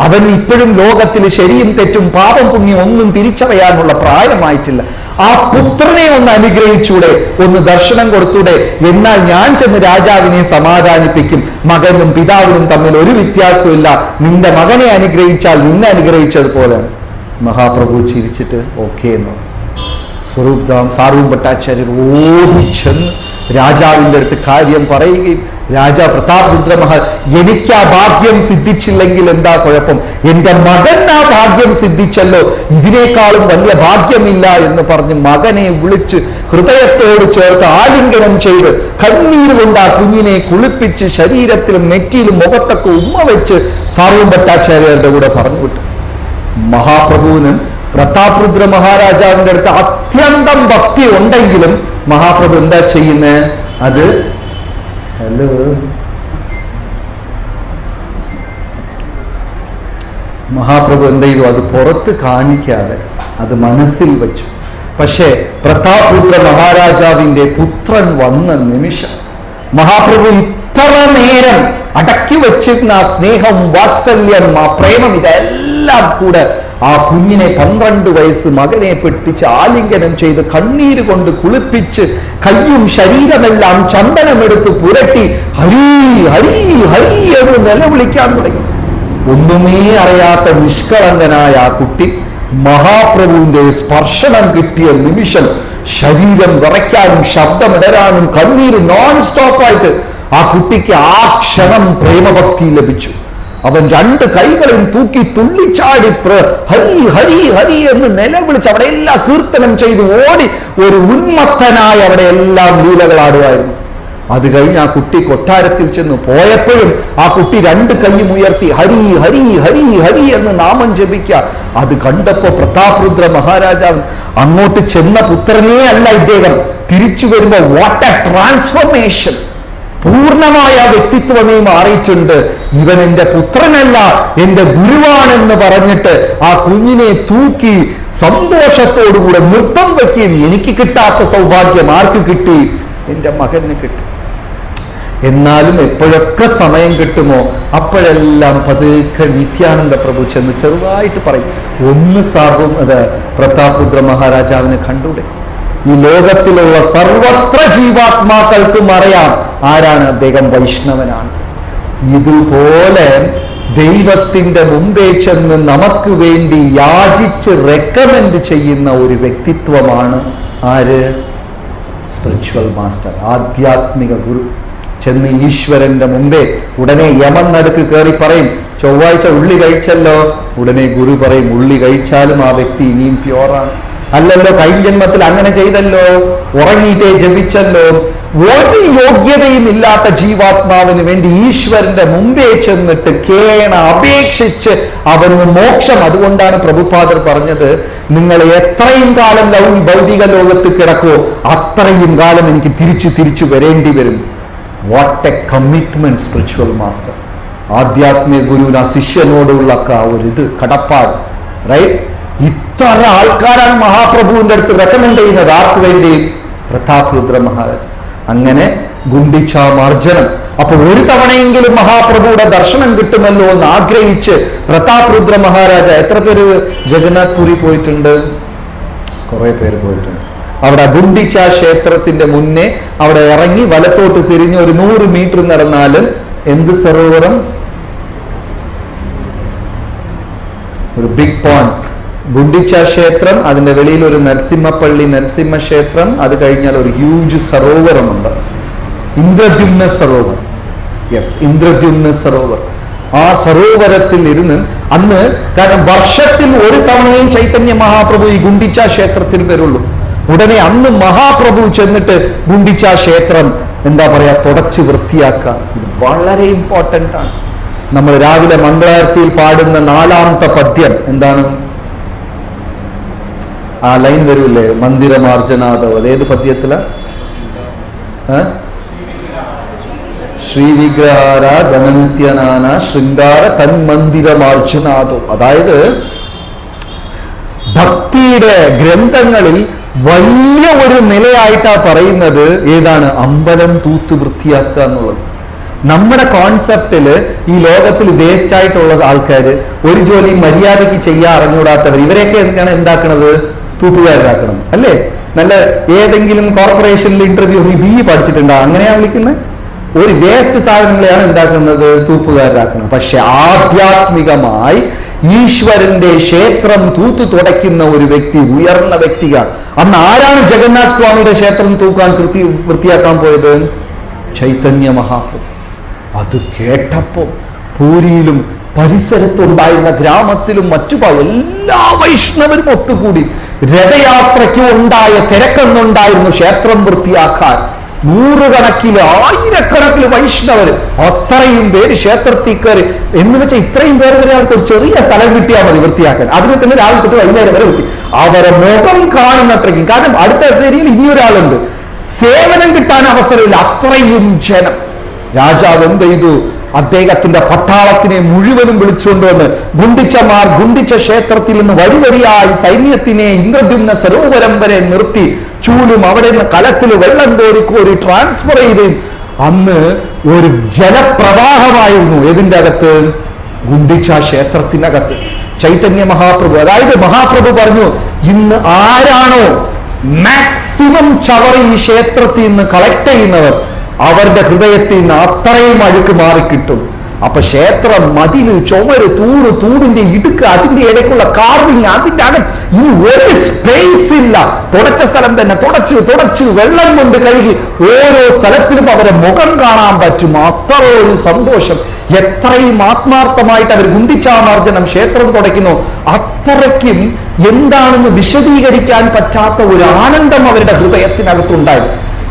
അവൻ ഇപ്പോഴും ലോകത്തിൽ ശരിയും തെറ്റും പാപം പുണ്യം ഒന്നും തിരിച്ചറിയാനുള്ള പ്രായമായിട്ടില്ല. ആ പുത്രനെ ഒന്ന് അനുഗ്രഹിച്ചൂടെ, ഒന്ന് ദർശനം കൊടുത്തൂടെ? എന്നാൽ ഞാൻ ചെന്ന് രാജാവിനെ സമാധാനിപ്പിക്കും. മകനും പിതാവിനും തമ്മിൽ ഒരു വ്യത്യാസമില്ല. നിന്റെ മകനെ അനുഗ്രഹിച്ചാൽ നിന്നെ അനുഗ്രഹിച്ചതുപോലെ. മഹാപ്രഭു ചിരിച്ചിട്ട് ഓക്കെ എന്ന്. സാരൂർ ഭട്ടാചാര്യർ ഓടിച്ചെന്ന് രാജാവിൻ്റെ അടുത്ത് കാര്യം പറയുകയും, രാജാ പ്രതാപരുദ്ര എനിക്ക് ആ ഭാഗ്യം സിദ്ധിച്ചില്ലെങ്കിൽ എന്താ കുഴപ്പം? എന്റെ മകൻ ആ ഭാഗ്യം സിദ്ധിച്ചല്ലോ, ഇതിനേക്കാളും വലിയ ഭാഗ്യമില്ല എന്ന് പറഞ്ഞ് മകനെ വിളിച്ച് ഹൃദയത്തോട് ചേർത്ത് ആലിംഗനം ചെയ്ത് കണ്ണീര് കൊണ്ട് ആ കുഞ്ഞിനെ കുളിപ്പിച്ച് ശരീരത്തിലും നെറ്റിയിലും മുഖത്തൊക്കെ ഉമ്മ വെച്ച് സാരൂർ ഭട്ടാചാര്യരുടെ കൂടെ പറഞ്ഞു വിട്ടു. മഹാപ്രഭുവിനും പ്രതാപരുദ്ര മഹാരാജാവിന്റെ അടുത്ത് അത്യന്തം ഭക്തി ഉണ്ടെങ്കിലും മഹാപ്രഭു എന്താ ചെയ്യുന്നത്? അത് ഹലോ മഹാപ്രഭു എന്ത് ചെയ്തു? അത് പുറത്ത് കാണിക്കാതെ അത് മനസ്സിൽ വെച്ചു. പക്ഷേ പ്രതാപരുദ്ര മഹാരാജാവിന്റെ പുത്രൻ വന്ന നിമിഷം മഹാപ്രഭു ഇത്ര നേരം അടക്കി വെച്ചിരുന്ന ആ സ്നേഹം, വാത്സല്യം, ആ പ്രേമം, ഇതെല്ലാം കൂടെ ആ കുഞ്ഞിനെ 12 വയസ്സ് മകനെ പെട്ടിച്ച് ആലിംഗനം ചെയ്ത് കണ്ണീര് കൊണ്ട് കുളിപ്പിച്ച് കയ്യും ശരീരമെല്ലാം ചന്ദനമെടുത്ത് പുരട്ടി ഹരി ഹരി ഹരി എന്ന് നിലവിളിക്കാൻ തുടങ്ങി. ഒന്നുമേ അറിയാത്ത നിഷ്കളങ്കനായ ആ കുട്ടി മഹാപ്രഭുവിന്റെ സ്പർശനം കിട്ടിയ നിമിഷം ശരീരം വിറയ്ക്കാനും ശബ്ദമിടരാനും കണ്ണീര് നോൺ സ്റ്റോപ്പായിട്ട് ആ കുട്ടിക്ക് ആ ക്ഷണം പ്രേമഭക്തി ലഭിച്ചു. അവൻ 2 കൈകളും തൂക്കി തുള്ളിച്ചാടി ഹരി ഹരി ഹരി എന്ന് നിലവിളിച്ച് അവിടെ എല്ലാം കീർത്തനം ചെയ്ത് ഓടി ഒരു ഉന്മത്തനായി അവിടെ എല്ലാം ലീലകളാടുമായിരുന്നു. അത് കഴിഞ്ഞ് ആ കുട്ടി കൊട്ടാരത്തിൽ ചെന്ന് പോയപ്പോഴും ആ കുട്ടി 2 കൈയും ഉയർത്തി ഹരി ഹരി ഹരി ഹരി എന്ന് നാമം ജപിക്കുക. അത് കണ്ടപ്പോ പ്രതാപരുദ്ര മഹാരാജാവ് അങ്ങോട്ട് ചെന്ന പുത്രനേ അല്ല ഇദ്ദേഹം, തിരിച്ചു വരുമ്പോ വാട്ട് എ ട്രാൻസ്ഫോർമേഷൻ, പൂർണ്ണമായ വ്യക്തിത്വമേ മാറിയിട്ടുണ്ട്. ഇവൻ എന്റെ പുത്രനല്ല, എന്റെ ഗുരുവാണെന്ന് പറഞ്ഞിട്ട് ആ കുഞ്ഞിനെ തൂക്കി സന്തോഷത്തോടുകൂടെ നൃത്തം വയ്ക്കുകയും എനിക്ക് കിട്ടാത്ത സൗഭാഗ്യം ആർക്ക് കിട്ടി? എന്റെ മകന് കിട്ടി. എന്നാലും എപ്പോഴൊക്കെ സമയം കിട്ടുമോ അപ്പോഴെല്ലാം പതുക്കെ നിത്യാനന്ദ പ്രഭു ചെന്ന് ചെറുതായിട്ട് പറയും, ഒന്ന് പ്രതാപരുദ്ര മഹാരാജാവിനെ കണ്ടൂടെ? ഈ ലോകത്തിലുള്ള സർവത്ര ജീവാത്മാക്കൾക്കും അറിയാം ആരാണ് അദ്ദേഹം, വൈഷ്ണവനാണ്. ഇതുപോലെ ദൈവത്തിന്റെ മുമ്പേ ചെന്ന് നമുക്ക് വേണ്ടി യാചിച്ച് റെക്കമെൻഡ് ചെയ്യുന്ന ഒരു വ്യക്തിത്വമാണ് ആര്? സ്പിരിച്വൽ മാസ്റ്റർ, ആധ്യാത്മിക ഗുരു. ചെന്ന് ഈശ്വരന്റെ മുമ്പേ ഉടനെ യമൻ നടുക്ക് കയറി പറയും, ചൊവ്വാഴ്ച ഉള്ളി കഴിച്ചല്ലോ. ഉടനെ ഗുരു പറയും, ഉള്ളി കഴിച്ചാലും ആ വ്യക്തി ഇനിയും പ്യോറാണ്. അല്ലല്ലോ, കഴിഞ്ഞ ജന്മത്തിൽ അങ്ങനെ ചെയ്തല്ലോ, ഉറങ്ങിയിട്ടേ ജപിച്ചല്ലോ. ഒരു യോഗ്യതയും ഇല്ലാത്ത ജീവാത്മാവിന് വേണ്ടി ഈശ്വരന്റെ മുമ്പേ ചെന്നിട്ട് അപേക്ഷിച്ച് അവന് മോക്ഷം. അതുകൊണ്ടാണ് പ്രഭുപാദർ പറഞ്ഞത്, നിങ്ങൾ എത്രയും കാലം ഭൗതിക ലോകത്ത് കിടക്കോ അത്രയും കാലം എനിക്ക് തിരിച്ചു വരേണ്ടി വരും. What A commitment spiritual master. ആധ്യാത്മിക ഗുരുവിന് ആ ശിഷ്യനോടുള്ള ഒരു കടപ്പാട്, റൈറ്റ്? ഇത്ര ആൾക്കാരാണ് മഹാപ്രഭുവിന്റെ അടുത്ത് റെക്കമെൻഡ് ചെയ്യുന്നത്. ആർക്ക് വേണ്ടി? പ്രതാപരുദ്ര മഹാരാജ്. അങ്ങനെ ഗുണ്ടിച്ചാമാർജനം. അപ്പൊ ഒരു തവണയെങ്കിലും മഹാപ്രഭുയുടെ ദർശനം കിട്ടുമല്ലോ എന്ന് ആഗ്രഹിച്ച് പ്രതാപരുദ്ര മഹാരാജ, എത്ര പേര് ജഗന്നാഥ് പുരി പോയിട്ടുണ്ട്? കുറെ പേര് പോയിട്ടുണ്ട്. അവിടെ ഗുണ്ടിച്ച ക്ഷേത്രത്തിന്റെ മുന്നേ അവിടെ ഇറങ്ങി വലത്തോട്ട് തിരിഞ്ഞ് ഒരു 100 മീറ്റർ നടന്നാലും എന്ത് സരോവരം? ഒരു ബിഗ് പോയിന്റ്. ഗുണ്ടിച്ച ക്ഷേത്രം, അതിന്റെ വെളിയിൽ ഒരു നരസിംഹപ്പള്ളി നരസിംഹ ക്ഷേത്രം, അത് കഴിഞ്ഞാൽ ഒരു ഹ്യൂജ് സരോവരമുണ്ട്, ഇന്ദ്രദ്യുമ്ന സരോവർ. യെസ്, ഇന്ദ്രദ്യുമ്ന സരോവർ. ആ സരോവരത്തിൽ ഇരുന്ന് അന്ന്, കാരണം വർഷത്തിൽ ഒരു തവണയും ചൈതന്യ മഹാപ്രഭു ഈ ഗുണ്ടിച്ച ക്ഷേത്രത്തിന് വരുള്ളൂ. ഉടനെ അന്ന് മഹാപ്രഭു ചെന്നിട്ട് ഗുണ്ടിച്ച ക്ഷേത്രം എന്താ പറയാ തുടച്ച് വൃത്തിയാക്കുക. ഇത് വളരെ ഇമ്പോർട്ടൻ്റ് ആണ്. നമ്മൾ രാവിലെ മംഗളാരത്തിയിൽ പാടുന്ന 4ാമത്തെ പദ്യം എന്താണ്? ആ ലൈൻ വരൂല്ലേ, മന്ദിരമാർജനാഥോ. അതേത് പദ്യത്തില? ശ്രീവിഗ്രഹാര ധനനിത്യനാന ശൃംഗാര തന്മന്ദിരമാർജനാഥോ. അതായത് ഭക്തിയുടെ ഗ്രന്ഥങ്ങളിൽ വലിയ ഒരു നിലയായിട്ടാ പറയുന്നത് ഏതാണ്? അമ്പലം തൂത്ത് വൃത്തിയാക്കുക എന്നുള്ളത്. നമ്മുടെ കോൺസെപ്റ്റില് ഈ ലോകത്തിൽ വേസ്റ്റ് ആയിട്ടുള്ള ആൾക്കാർ, ഒരു ജോലി മര്യാദയ്ക്ക് ചെയ്യാൻ അറിഞ്ഞുകൂടാത്തവർ, ഇവരെയൊക്കെ എന്താണ് എന്താക്കണത്? തൂപ്പുകാരാക്കണം, അല്ലേ? നല്ല ഏതെങ്കിലും കോർപ്പറേഷനിൽ ഇന്റർവ്യൂ BE പഠിച്ചിട്ടുണ്ടോ? അങ്ങനെയാ വിളിക്കുന്നത്. ഒരു വേസ്റ്റ് സാധനങ്ങളെയാണ് എന്താക്കുന്നത്? തൂപ്പുകാരാക്കുന്നത്. പക്ഷെ ആധ്യാത്മികമായി ഈശ്വരന്റെ ക്ഷേത്രം തൂത്തു തുടയ്ക്കുന്ന ഒരു വ്യക്തി ഉയർന്ന വ്യക്തിയാണ്. അന്ന് ആരാണ് ജഗന്നാഥ് സ്വാമിയുടെ ക്ഷേത്രം തൂക്കാൻ വൃത്തിയാക്കാൻ പോയത്? ചൈതന്യ മഹാപ്രഭു. അത് കേട്ടപ്പോ പൂരിയിലും പരിസരത്തുണ്ടായിരുന്ന ഗ്രാമത്തിലും മറ്റു എല്ലാ വൈഷ്ണവരും ഒത്തുകൂടി. രഥയാത്രയ്ക്ക് ഉണ്ടായ തിരക്കെന്നുണ്ടായിരുന്നു ക്ഷേത്രം വൃത്തിയാക്കാൻ. 100 കണക്കില് 1000 വൈഷ്ണവർ, അത്രയും പേര് ക്ഷേത്രത്തിൽ കയറി. എന്ന് വെച്ചാൽ ഇത്രയും പേര് വരെ അവർക്ക് ഒരു ചെറിയ സ്ഥലം കിട്ടിയാൽ മതി വൃത്തിയാക്കാൻ. അതിന് തന്നെ രാവിലെ തൊട്ട് വൈകുന്നേരം വരെ വൃത്തി. അവരെ മുഖം കാണുന്നത്രയ്ക്കും. കാരണം അടുത്ത സേരിയിൽ ഇനിയൊരാളുണ്ട്, സേവനം കിട്ടാൻ അവസരമില്ല, അത്രയും ജനം. രാജാവ് എന്ത് ചെയ്തു? അദ്ദേഹത്തിന്റെ പട്ടാളത്തിനെ മുഴുവനും വിളിച്ചുകൊണ്ടുവന്ന് ഗുണ്ടിച്ച ക്ഷേത്രത്തിൽ നിന്ന് വരിവരിയായി സൈന്യത്തിനെ ഇന്ദ്രദ്യുമ്ന സരോവരം വരെ നിർത്തി ചൂലും അവിടെ നിന്ന് കലത്തിൽ വെള്ളം കോരി ട്രാൻസ്ഫർ ചെയ്ത് അന്ന് ഒരു ജലപ്രവാഹമായിരുന്നു. ഏതിന്റെ അകത്ത്? ഗുണ്ടിച്ച ക്ഷേത്രത്തിനകത്ത്. ചൈതന്യ മഹാപ്രഭു, അതായത് മഹാപ്രഭു പറഞ്ഞു, ഇന്ന് ആരാണോ മാക്സിമം ചവർ ഈ ക്ഷേത്രത്തിൽ നിന്ന് കളക്ട് ചെയ്യുന്നവർ, അവരുടെ ഹൃദയത്തിൽ നിന്ന് അത്രയും അഴുക്ക് മാറിക്കിട്ടും. അപ്പൊ ക്ഷേത്രം, മതില്, ചുമര്, തൂണിന്റെ ഇടുക്ക്, അതിന്റെ ഇടയ്ക്കുള്ള കാർവിങ്, അതിന്റെ അകം, ഇനി ഒരു സ്പേസ് ഇല്ല. തുടച്ച സ്ഥലം തന്നെ തുടച്ചു വെള്ളം കൊണ്ട് കഴുകി ഓരോ സ്ഥലത്തിലും അവരെ മുഖം കാണാൻ പറ്റും. അത്ര ഒരു സന്തോഷം. എത്രയും ആത്മാർത്ഥമായിട്ട് അവർ ഗുണ്ടിച്ചാമാർജനം ക്ഷേത്രം തുടയ്ക്കുന്നു, അത്രയ്ക്കും എന്താണെന്ന് വിശദീകരിക്കാൻ പറ്റാത്ത ഒരു ആനന്ദം അവരുടെ ഹൃദയത്തിനകത്തുണ്ടായി.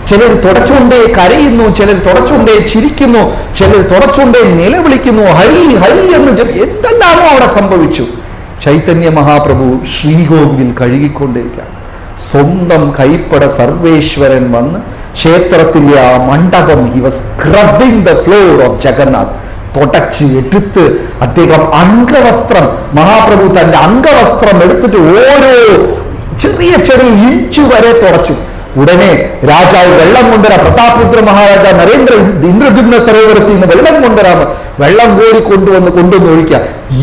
ചിലർ തുടച്ചുകൊണ്ടേ കരയുന്നു, ചിലർ തുടച്ചുകൊണ്ടേ ചിരിക്കുന്നു, ചിലർ തുടച്ചുകൊണ്ടേ നിലവിളിക്കുന്നു, ഹരി ഹരി എന്ന്. എന്തെല്ലാമോ അവിടെ സംഭവിച്ചു. ചൈതന്യ മഹാപ്രഭു ശ്രീകോവിൽ കഴുകിക്കൊണ്ടിരിക്കുക. സ്വന്തം കൈപ്പട സർവേശ്വരൻ വന്ന് ക്ഷേത്രത്തിന്റെ ആ മണ്ഡപം, he was scrubbing the floor of Jagannath, തുടച്ച് എടുത്ത് അദ്ദേഹം അംഗവസ്ത്രം, മഹാപ്രഭു തന്റെ അംഗവസ്ത്രം എടുത്തിട്ട് ഓരോ ചെറിയ ഇഞ്ച് വരെ തുടച്ചു. ഉടനെ രാജാവ് വെള്ളം കൊണ്ടുവരാം, പ്രതാപരുദ്ര മഹാരാജ ഇന്ദ്രദ്യുമ്ന സരോവരത്തിൽ നിന്ന് വെള്ളം കൊണ്ടുവരാം, വെള്ളം കോരി കൊണ്ടുവന്ന് ഒഴിക്കുക.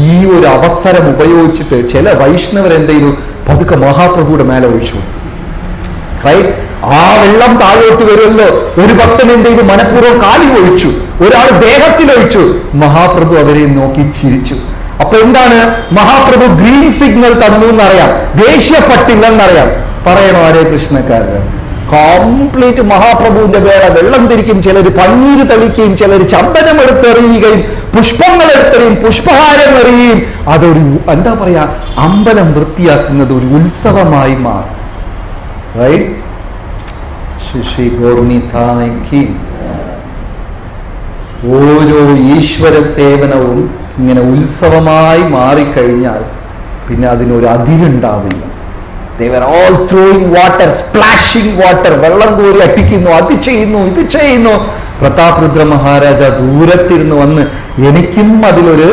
ഈ ഒരു അവസരം ഉപയോഗിച്ചിട്ട് ചില വൈഷ്ണവർ എന്ത് ചെയ്തു, പതുക്കെ മഹാപ്രഭുയുടെ മേലെ ഒഴിച്ചു കൊടുത്തു. റൈറ്റ്, ആ വെള്ളം താഴോട്ട് വരുമല്ലോ. ഒരു ഭക്തൻ എന്ത് ചെയ്തു, മനഃപൂർവ്വം കാലിൽ ഒഴിച്ചു, ഒരാൾ ദേഹത്തിൽ ഒഴിച്ചു. മഹാപ്രഭു അവരെ നോക്കി ചിരിച്ചു. അപ്പൊ എന്താണ്, മഹാപ്രഭു ഗ്രീൻ സിഗ്നൽ തന്നു എന്നറിയാം, ദേഷ്യപ്പെട്ടില്ലെന്നറിയാം. പറയണോ ഹരേ കൃഷ്ണക്കാരൻ? കംപ്ലീറ്റ് മഹാപ്രഭുവിന്റെ വേറെ വെള്ളം തിരിക്കും, ചിലർ പന്നീര് തളിക്കുകയും, ചിലർ ചന്ദനം എടുത്തെറിയുകയും, പുഷ്പങ്ങൾ എടുത്തെറിയും, പുഷ്പഹാരം എറിയുകയും. അതൊരു എന്താ പറയാ, അമ്പലം വൃത്തിയാക്കുന്നത് ഒരു ഉത്സവമായി മാറും. റൈറ്റ്? ശ്രീ ഗോർണിതായ്ക്ക് ഓരോ ഈശ്വര സേവനവും ഇങ്ങനെ ഉത്സവമായി മാറിക്കഴിഞ്ഞാൽ പിന്നെ അതിനൊരു അതിരുണ്ടാവില്ല. They were all throwing water, splashing water, വെള്ളം കോരി അട്ടിക്കുന്നു, അത് ചെയ്യുന്നു, ഇത് ചെയ്യുന്നു. പ്രതാപരുദ്ര മഹാരാജ ദൂരത്തിരുന്ന് വന്ന്, എനിക്കും അതിലൊരു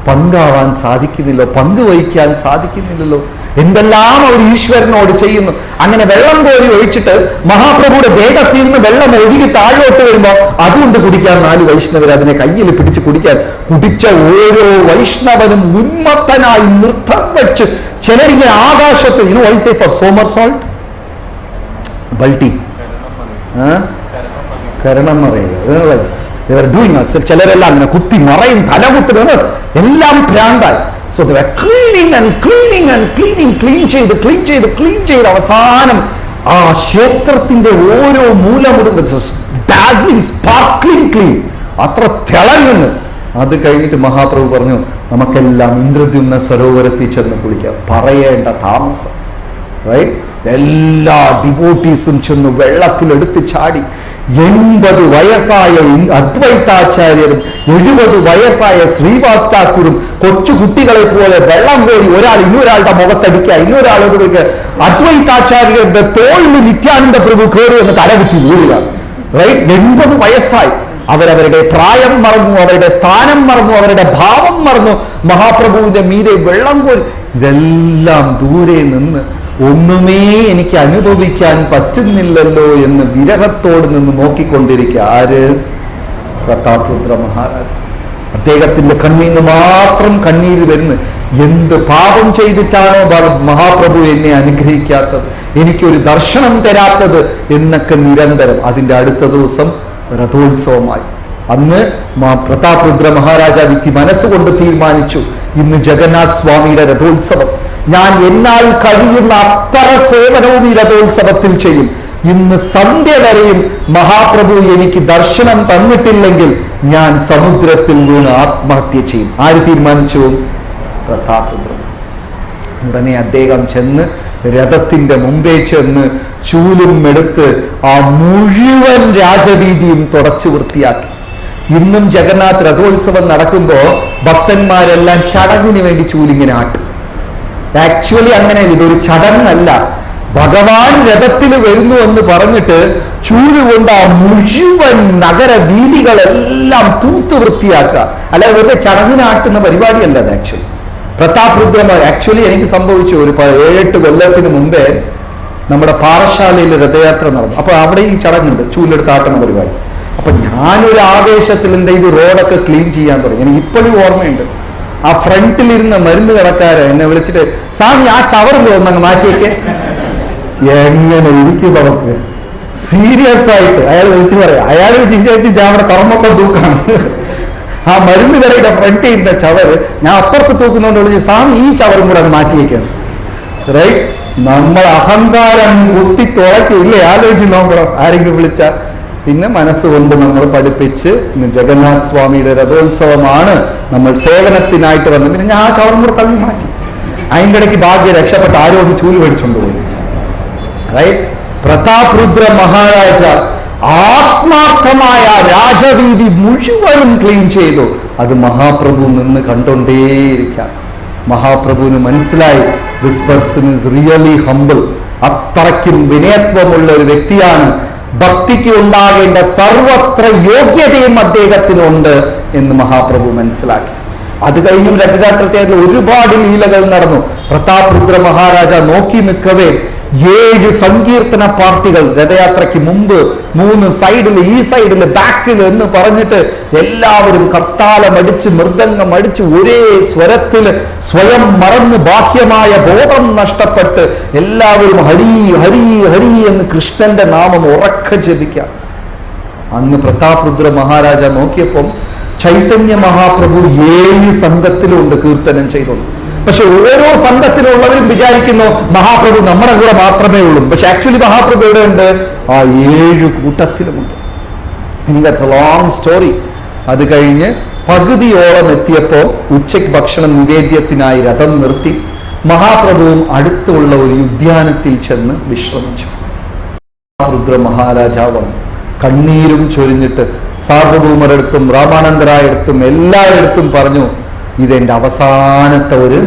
പങ്കാവാൻ സാധിക്കുന്നില്ലോ, പങ്കുവഹിക്കാൻ സാധിക്കുന്നില്ലല്ലോ, എന്തെല്ലാം അവർ ഈശ്വരനോട് ചെയ്യുന്നു. അങ്ങനെ വെള്ളം കോരി ഒഴിച്ചിട്ട് മഹാപ്രഭുയുടെ ദേഹത്തിൽ നിന്ന് വെള്ളം ഒഴുകി താഴോട്ട് വരുമ്പോൾ അതുകൊണ്ട് കുടിക്കാൻ 4 വൈഷ്ണവർ അതിനെ കയ്യിൽ പിടിച്ച് കുടിക്കാൻ. കുടിച്ച ഓരോ വൈഷ്ണവനും ഉന്മത്തനായി നൃത്തം വെച്ച് ചിലരിങ്ങനെ ആകാശത്ത്, ഫോർ സോമർസോൾട്ട്, ബൾട്ടി, കരണം പറയുക, ചിലരെല്ലാം അങ്ങനെ കുത്തി മറയും, തലകുത്തുന്നത് എല്ലാം ഭ്രാന്തായി. So they were cleaning and clean ചെയ്ത് അവസാനം ആ ക്ഷേത്രത്തിന്റെ ഓരോ മൂലമുടും ഡാസ്ലിംഗ്, സ്പാർക്ലിംഗ് ക്ലീൻ, അത്ര തിളങ്ങുന്നു. അത് കഴിഞ്ഞിട്ട് മഹാപ്രഭു പറഞ്ഞു, നമുക്കെല്ലാം ഇന്ദ്രദ്യുമ്ന സരോവരത്തിൽ ചെന്ന് കുളിക്കാം. പറയേണ്ട താമസം. റൈറ്റ്? എല്ലാ ഡിവോട്ടീസും ചെന്ന് വെള്ളത്തിലെടുത്ത് ചാടി. 80 വയസ്സായ അദ്വൈതാചാര്യരും 70 വയസ്സായ ശ്രീവാസ് ഠാക്കൂറും കൊച്ചു കുട്ടികളെ പോലെ വെള്ളം കോരി ഒരാൾ ഇന്നൊരാളുടെ മുഖത്തടിക്കുക, ഇന്നൊരാളോട് അദ്വൈതാചാര്യരുടെ തോളിൽ നിത്യാനന്ദ പ്രഭു കയറി എന്ന് തലകുറ്റി വീഴുക. റൈറ്റ്? 80 വയസ്സായി. അവരവരുടെ പ്രായം മറന്നു, അവരുടെ സ്ഥാനം മറന്നു, അവരുടെ ഭാവം മറന്നു. മഹാപ്രഭുവിന്റെ മീതെ വെള്ളം കോരി. ഇതെല്ലാം ദൂരെ നിന്ന് ഒന്നുമേ എനിക്ക് അനുഭവിക്കാൻ പറ്റുന്നില്ലല്ലോ എന്ന് വിരഹത്തോട് നിന്ന് നോക്കിക്കൊണ്ടിരിക്കുക. ആര്? പ്രതാപരുദ്ര മഹാരാജ. അദ്ദേഹത്തിന്റെ കണ്ണിൽ നിന്ന് മാത്രം കണ്ണീര് വരുന്നു. എന്ത് പാപം ചെയ്തിട്ടാണോ മഹാപ്രഭു എന്നെ അനുഗ്രഹിക്കാത്തത്, എനിക്കൊരു ദർശനം തരാത്തത് എന്നൊക്കെ നിരന്തരം. അതിന്റെ അടുത്ത ദിവസം രഥോത്സവമായി. അന്ന് പ്രതാപരുദ്ര മഹാരാജാവിക്ക് മനസ്സുകൊണ്ട് തീരുമാനിച്ചു, ഇന്ന് ജഗന്നാഥ് സ്വാമിയുടെ രഥോത്സവം. ഞാൻ എന്നാൽ കഴിയുന്ന അത്ര സേവനവും ഈ രഥോത്സവത്തിൽ ചെയ്യും. ഇന്ന് സന്ധ്യ വരെയും മഹാപ്രഭു എനിക്ക് ദർശനം തന്നിട്ടില്ലെങ്കിൽ ഞാൻ സമുദ്രത്തിൽ വീണ് ആത്മഹത്യ ചെയ്യും. ആര് തീരുമാനിച്ചു? പ്രതാപരുദ്ര. ഉടനെ അദ്ദേഹം ചെന്ന് രഥത്തിന്റെ മുമ്പേ ചെന്ന് ചൂലും എടുത്ത് ആ മുഴുവൻ രാജവീതിയും തുടച്ചു വൃത്തിയാക്കി. ഇന്നും ജഗന്നാഥ് രഥോത്സവം നടക്കുമ്പോ ഭക്തന്മാരെല്ലാം ചടങ്ങിന് വേണ്ടി ചൂലിങ്ങനെ ആട്ടും. ആക്ച്വലി അങ്ങനെ ഇതൊരു ചടങ്ങല്ല. ഭഗവാൻ രഥത്തിൽ വരുന്നു എന്ന് പറഞ്ഞിട്ട് ചൂലുകൊണ്ട് ആ മുഴുവൻ നഗര വീതികളെല്ലാം തൂത്ത് വൃത്തിയാക്കുക. അല്ലാതെ വെറുതെ ചടങ്ങിനാട്ടുന്ന പരിപാടിയല്ല അത്. ആക്ച്വലി പ്രതാപരുദ്രമാർ ആക്ച്വലി എനിക്ക് സംഭവിച്ചു. ഒരു 7-8 കൊല്ലത്തിന് മുമ്പേ നമ്മുടെ പാറശാലയിൽ രഥയാത്ര നടന്നു. അപ്പൊ അവിടെ ഈ ചടങ്ങുണ്ട്, ചൂലെടുത്ത് ആട്ടുന്ന പരിപാടി. അപ്പൊ ഞാനൊരു ആവേശത്തിൽ ഇത് റോഡൊക്കെ ക്ലീൻ ചെയ്യാൻ തുടങ്ങി. എനിക്ക് ഇപ്പോഴും ഓർമ്മയുണ്ട്. ആ ഫ്രണ്ടിലിരുന്ന മരുന്ന് കടക്കാരൻ എന്നെ വിളിച്ചിട്ട്, സ്വാമി ആ ചവറിൽ ഒന്നങ്ങ് മാറ്റിയേക്ക്. എങ്ങനെ ഇരിക്കും നമുക്ക്? സീരിയസ് ആയിട്ട് അയാൾ വിളിച്ച് പറയാം. അയാൾ വിചാരിച്ച് ഞാൻ അവിടെ പറമ്പൊക്കെ തൂക്കാണ്. ആ മരുന്ന് കടയുടെ ഫ്രണ്ടിൽ ഇരുന്ന ചവറ് ഞാൻ അപ്പുറത്ത് തൂക്കുന്നതുകൊണ്ട് വിളിച്ച്, സ്വാമി ഈ ചവറും കൂടെ അങ്ങ് മാറ്റിയേക്കാണ്. റൈറ്റ്? നമ്മൾ അഹങ്കാരം കുത്തി തുളക്കില്ലേ? ആലോചിച്ച് നോക്കണം. ആരെങ്കിലും വിളിച്ച പിന്നെ മനസ്സുകൊണ്ട് നമ്മൾ പഠിപ്പിച്ച്, ഇന്ന് ജഗന്നാഥ് സ്വാമിയുടെ രഥോത്സവമാണ്, നമ്മൾ സേവനത്തിനായിട്ട് വന്നു. പിന്നെ ഞാൻ ആ ചവറും കൂടെ തള്ളി മാറ്റി. അതിൻ്റെ ഇടയ്ക്ക് ഭാഗ്യ രക്ഷപ്പെട്ട് ആരോ ഒന്ന് ചൂല് മേടിച്ചുകൊണ്ട് പോയി. റൈറ്റ്? പ്രതാപരുദ്ര മഹാരാജ ആത്മാർത്ഥമായ രാജവീതി മുഴുവനും ക്ലീൻ ചെയ്തു. അത് മഹാപ്രഭു നിന്ന് കണ്ടോണ്ടേയിരിക്കാം. മഹാപ്രഭുവിന് മനസ്സിലായി, this person is really humble. അത്രയ്ക്കും വിനയത്വമുള്ള ഒരു വ്യക്തിയാണ്. ഭക്തിക്ക് ഉണ്ടാകേണ്ട സർവത്ര യോഗ്യതയും അദ്ദേഹത്തിനുണ്ട് എന്ന് മഹാപ്രഭു മനസ്സിലാക്കി. അത് കഴിഞ്ഞു രഥയാത്രത്തിൽ ഒരുപാട് ലീലകൾ നടന്നു. പ്രതാപരുദ്ര മഹാരാജ നോക്കി നിൽക്കവേ 7 സങ്കീർത്തന പാർട്ടികൾ രഥയാത്രയ്ക്ക് മുമ്പ് 3 സൈഡിൽ, ഈ സൈഡിൽ, ബാക്കിൽ എന്ന് പറഞ്ഞിട്ട് എല്ലാവരും കർത്താലമടിച്ച് മൃദംഗമടിച്ച് ഒരേ സ്വരത്തിൽ സ്വയം മറന്ന് ബാഹ്യമായ ബോധം നഷ്ടപ്പെട്ട് എല്ലാവരും ഹരി ഹരി ഹരി എന്ന് കൃഷ്ണന്റെ നാമം ഉറക്കെ ജപിക്കാം. അന്ന് പ്രതാപരുദ്ര മഹാരാജ നോക്കിയപ്പം ചൈതന്യ മഹാപ്രഭു 7 സംഘത്തിലുണ്ട് കീർത്തനം ചെയ്തോളൂ. പക്ഷെ ഓരോ സംഘത്തിലുള്ളവരും വിചാരിക്കുന്നു മഹാപ്രഭു നമ്മുടെ കൂടെ മാത്രമേ ഉള്ളൂ. പക്ഷെ ആക്ച്വലി മഹാപ്രഭു എവിടെ ഉണ്ട്? ആ 7 കൂട്ടത്തിലുമുണ്ട്. എനിക്ക് ലോങ് സ്റ്റോറി. അത് കഴിഞ്ഞ് പകുതിയോളം എത്തിയപ്പോൾ ഉച്ചയ്ക്ക് ഭക്ഷണം നിവേദ്യത്തിനായി രഥം നിർത്തി മഹാപ്രഭുവും അടുത്തുള്ള ഒരു ഉദ്യാനത്തിൽ ചെന്ന് വിശ്രമിച്ചു. രുദ്ര മഹാരാജാവാണ് കണ്ണീരും ചൊരിഞ്ഞിട്ട് സാർവഭൗമരടുത്തും രാമാനന്ദരായടുത്തും എല്ലാവരടുത്തും പറഞ്ഞു, ഇതെന്റെ അവസാനത്തെ ഒരു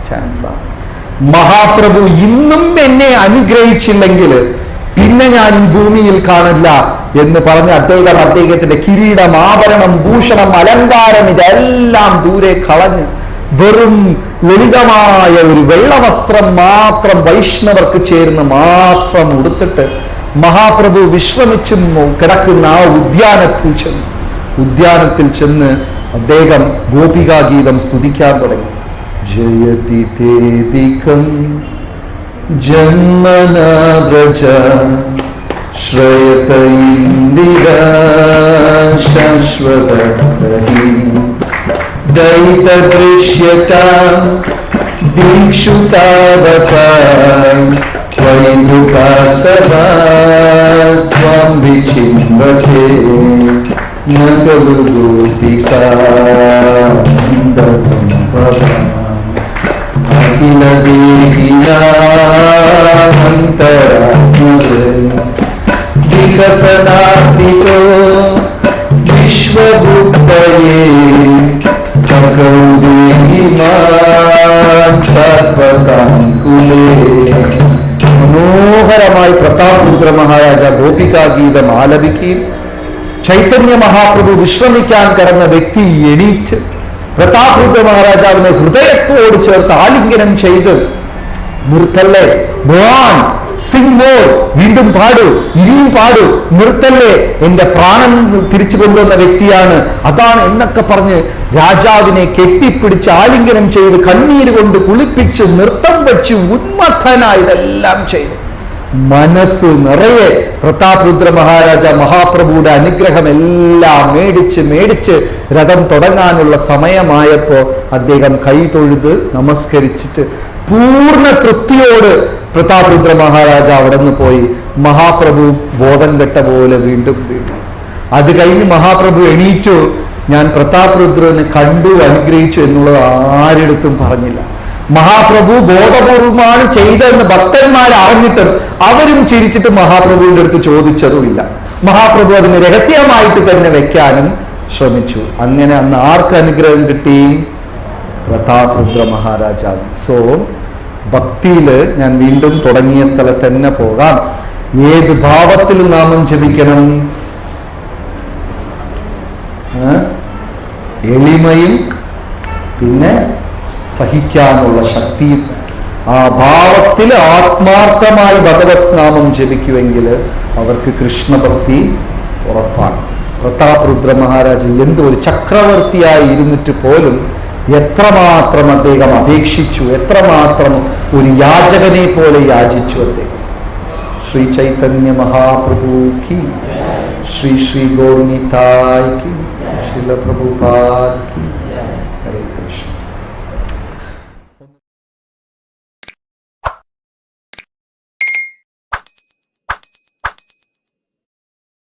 ചാൻസാണ്. മഹാപ്രഭു ഇന്നും എന്നെ അനുഗ്രഹിച്ചില്ലെങ്കിൽ പിന്നെ ഞാൻ ഈ ഭൂമിയിൽ കാണില്ല എന്ന് പറഞ്ഞ് അദ്ദേഹത്തിന്റെ കിരീടം, ആഭരണം, ഭൂഷണം, അലങ്കാരം ഇതെല്ലാം ദൂരെ കളഞ്ഞ് വെറും ലളിതമായ ഒരു വെള്ളവസ്ത്രം മാത്രം വൈഷ്ണവർക്ക് ചേർന്ന് മാത്രം ഉടുത്തിട്ട് മഹാപ്രഭു വിശ്രമിച്ചു കിടക്കുന്ന ആ ഉദ്യാനത്തിൽ ചെന്ന് അദ്ദേഹം ഗോപികാഗീതം സ്തുതിക്കാൻ തുടങ്ങി. ജയതി തേദികം ജന്മനാ വ്രജ ശ്രയത ഇന്ദിര ശശ്വതഹി ദൈത ദൃശ്യത ദീക്ഷുതാവത വൈദുകാസവാസ്ത്വം വിചിന്വതേ നകലു ഗോപികാ അഖില ദേഹിയാന്തരാത്മജ വികസനാധികോ വിശ്വബുദ്ധയേ സകൗ ദേഹിമാൻ സർവകാങ്കുലേ. മനോഹരമായി പ്രതാപരുദ്ര മഹാരാജ ഗോപികാഗീതം ആലപിക്കുകയും ചൈതന്യ മഹാപ്രഭു വിശ്രമിക്കാൻ കിടന്ന വ്യക്തി എണീറ്റ് പ്രതാപരുദ്ര മഹാരാജാവിനെ ഹൃദയത്തോട് ചേർത്ത് ആലിംഗനം ചെയ്ത്, നിർത്തല്ലേ, ഭഗവാൻ സിംഗ് മോർ, വീണ്ടും പാടൂ, ഇനിയും പാടൂ, നിർത്തല്ലേ, എന്റെ പ്രാണൻ തിരിച്ചു കൊണ്ടുവന്ന വ്യക്തിയാണ്, അതാണ് എന്നൊക്കെ പറഞ്ഞ് രാജാവിനെ കെട്ടിപ്പിടിച്ച് ആലിംഗനം ചെയ്ത് കണ്ണീര് കൊണ്ട് കുളിപ്പിച്ച് നൃത്തം വെച്ച് ഉന്മത്തനായി ഇതെല്ലാം ചെയ്തു. മനസ്സ് നിറയെ പ്രതാപരുദ്ര മഹാരാജ മഹാപ്രഭുയുടെ അനുഗ്രഹം എല്ലാം മേടിച്ച് രഥം തുടങ്ങാനുള്ള സമയമായപ്പോ അദ്ദേഹം കൈ തൊഴുത് നമസ്കരിച്ചിട്ട് പൂർണ്ണ തൃപ്തിയോട് പ്രതാപരുദ്ര മഹാരാജ അവിടെ നിന്ന് പോയി. മഹാപ്രഭു ബോധം കെട്ട പോലെ വീണ്ടും. അത് കഴിഞ്ഞ് മഹാപ്രഭു എണീറ്റു. ഞാൻ പ്രതാപരുദ്രനെ കണ്ടു, അനുഗ്രഹിച്ചു എന്നുള്ളത് ആരെടുത്തും പറഞ്ഞില്ല. മഹാപ്രഭു ബോധപൂർവമാണ് ചെയ്തതെന്ന് ഭക്തന്മാർ അറിഞ്ഞിട്ടും അവരും ചിരിച്ചിട്ട് മഹാപ്രഭുവിന്റെ അടുത്ത് ചോദിച്ചതുമില്ല. മഹാപ്രഭു അതിന് രഹസ്യമായിട്ട് തന്നെ വെക്കാനും ശ്രമിച്ചു. അങ്ങനെ അന്ന് ആർക്ക് അനുഗ്രഹം കിട്ടി? പ്രതാപരുദ്ര മഹാരാജാവ്. സോ ഭക്തിയില് ഞാൻ വീണ്ടും തുടങ്ങിയ സ്ഥലത്ത് തന്നെ പോകാം. ഏത് ഭാവത്തിൽ നാമം ജപിക്കണം? എളിമയും പിന്നെ സഹിക്കാനുള്ള ശക്തിയും. ആ ഭാവത്തിൽ ആത്മാർത്ഥമായി ഭഗവത് നാമം ജപിക്കുമെങ്കിൽ അവർക്ക് കൃഷ്ണഭക്തി ഉറപ്പാണ്. പ്രതാപരുദ്ര മഹാരാജ് എന്തോ ഒരു ചക്രവർത്തിയായി ഇരുന്നിട്ട് പോലും എത്രമാത്രം അദ്ദേഹം അപേക്ഷിച്ചു, എത്രമാത്രം ഒരു യാചകനെ പോലെ യാചിച്ചു അദ്ദേഹം. ശ്രീ ചൈതന്യ മഹാപ്രഭു കി, ശ്രീ ശ്രീ ഗൗർനിതായ് കി, ശ്രീല പ്രഭുപാദ് കി. ഹരേ കൃഷ്ണ.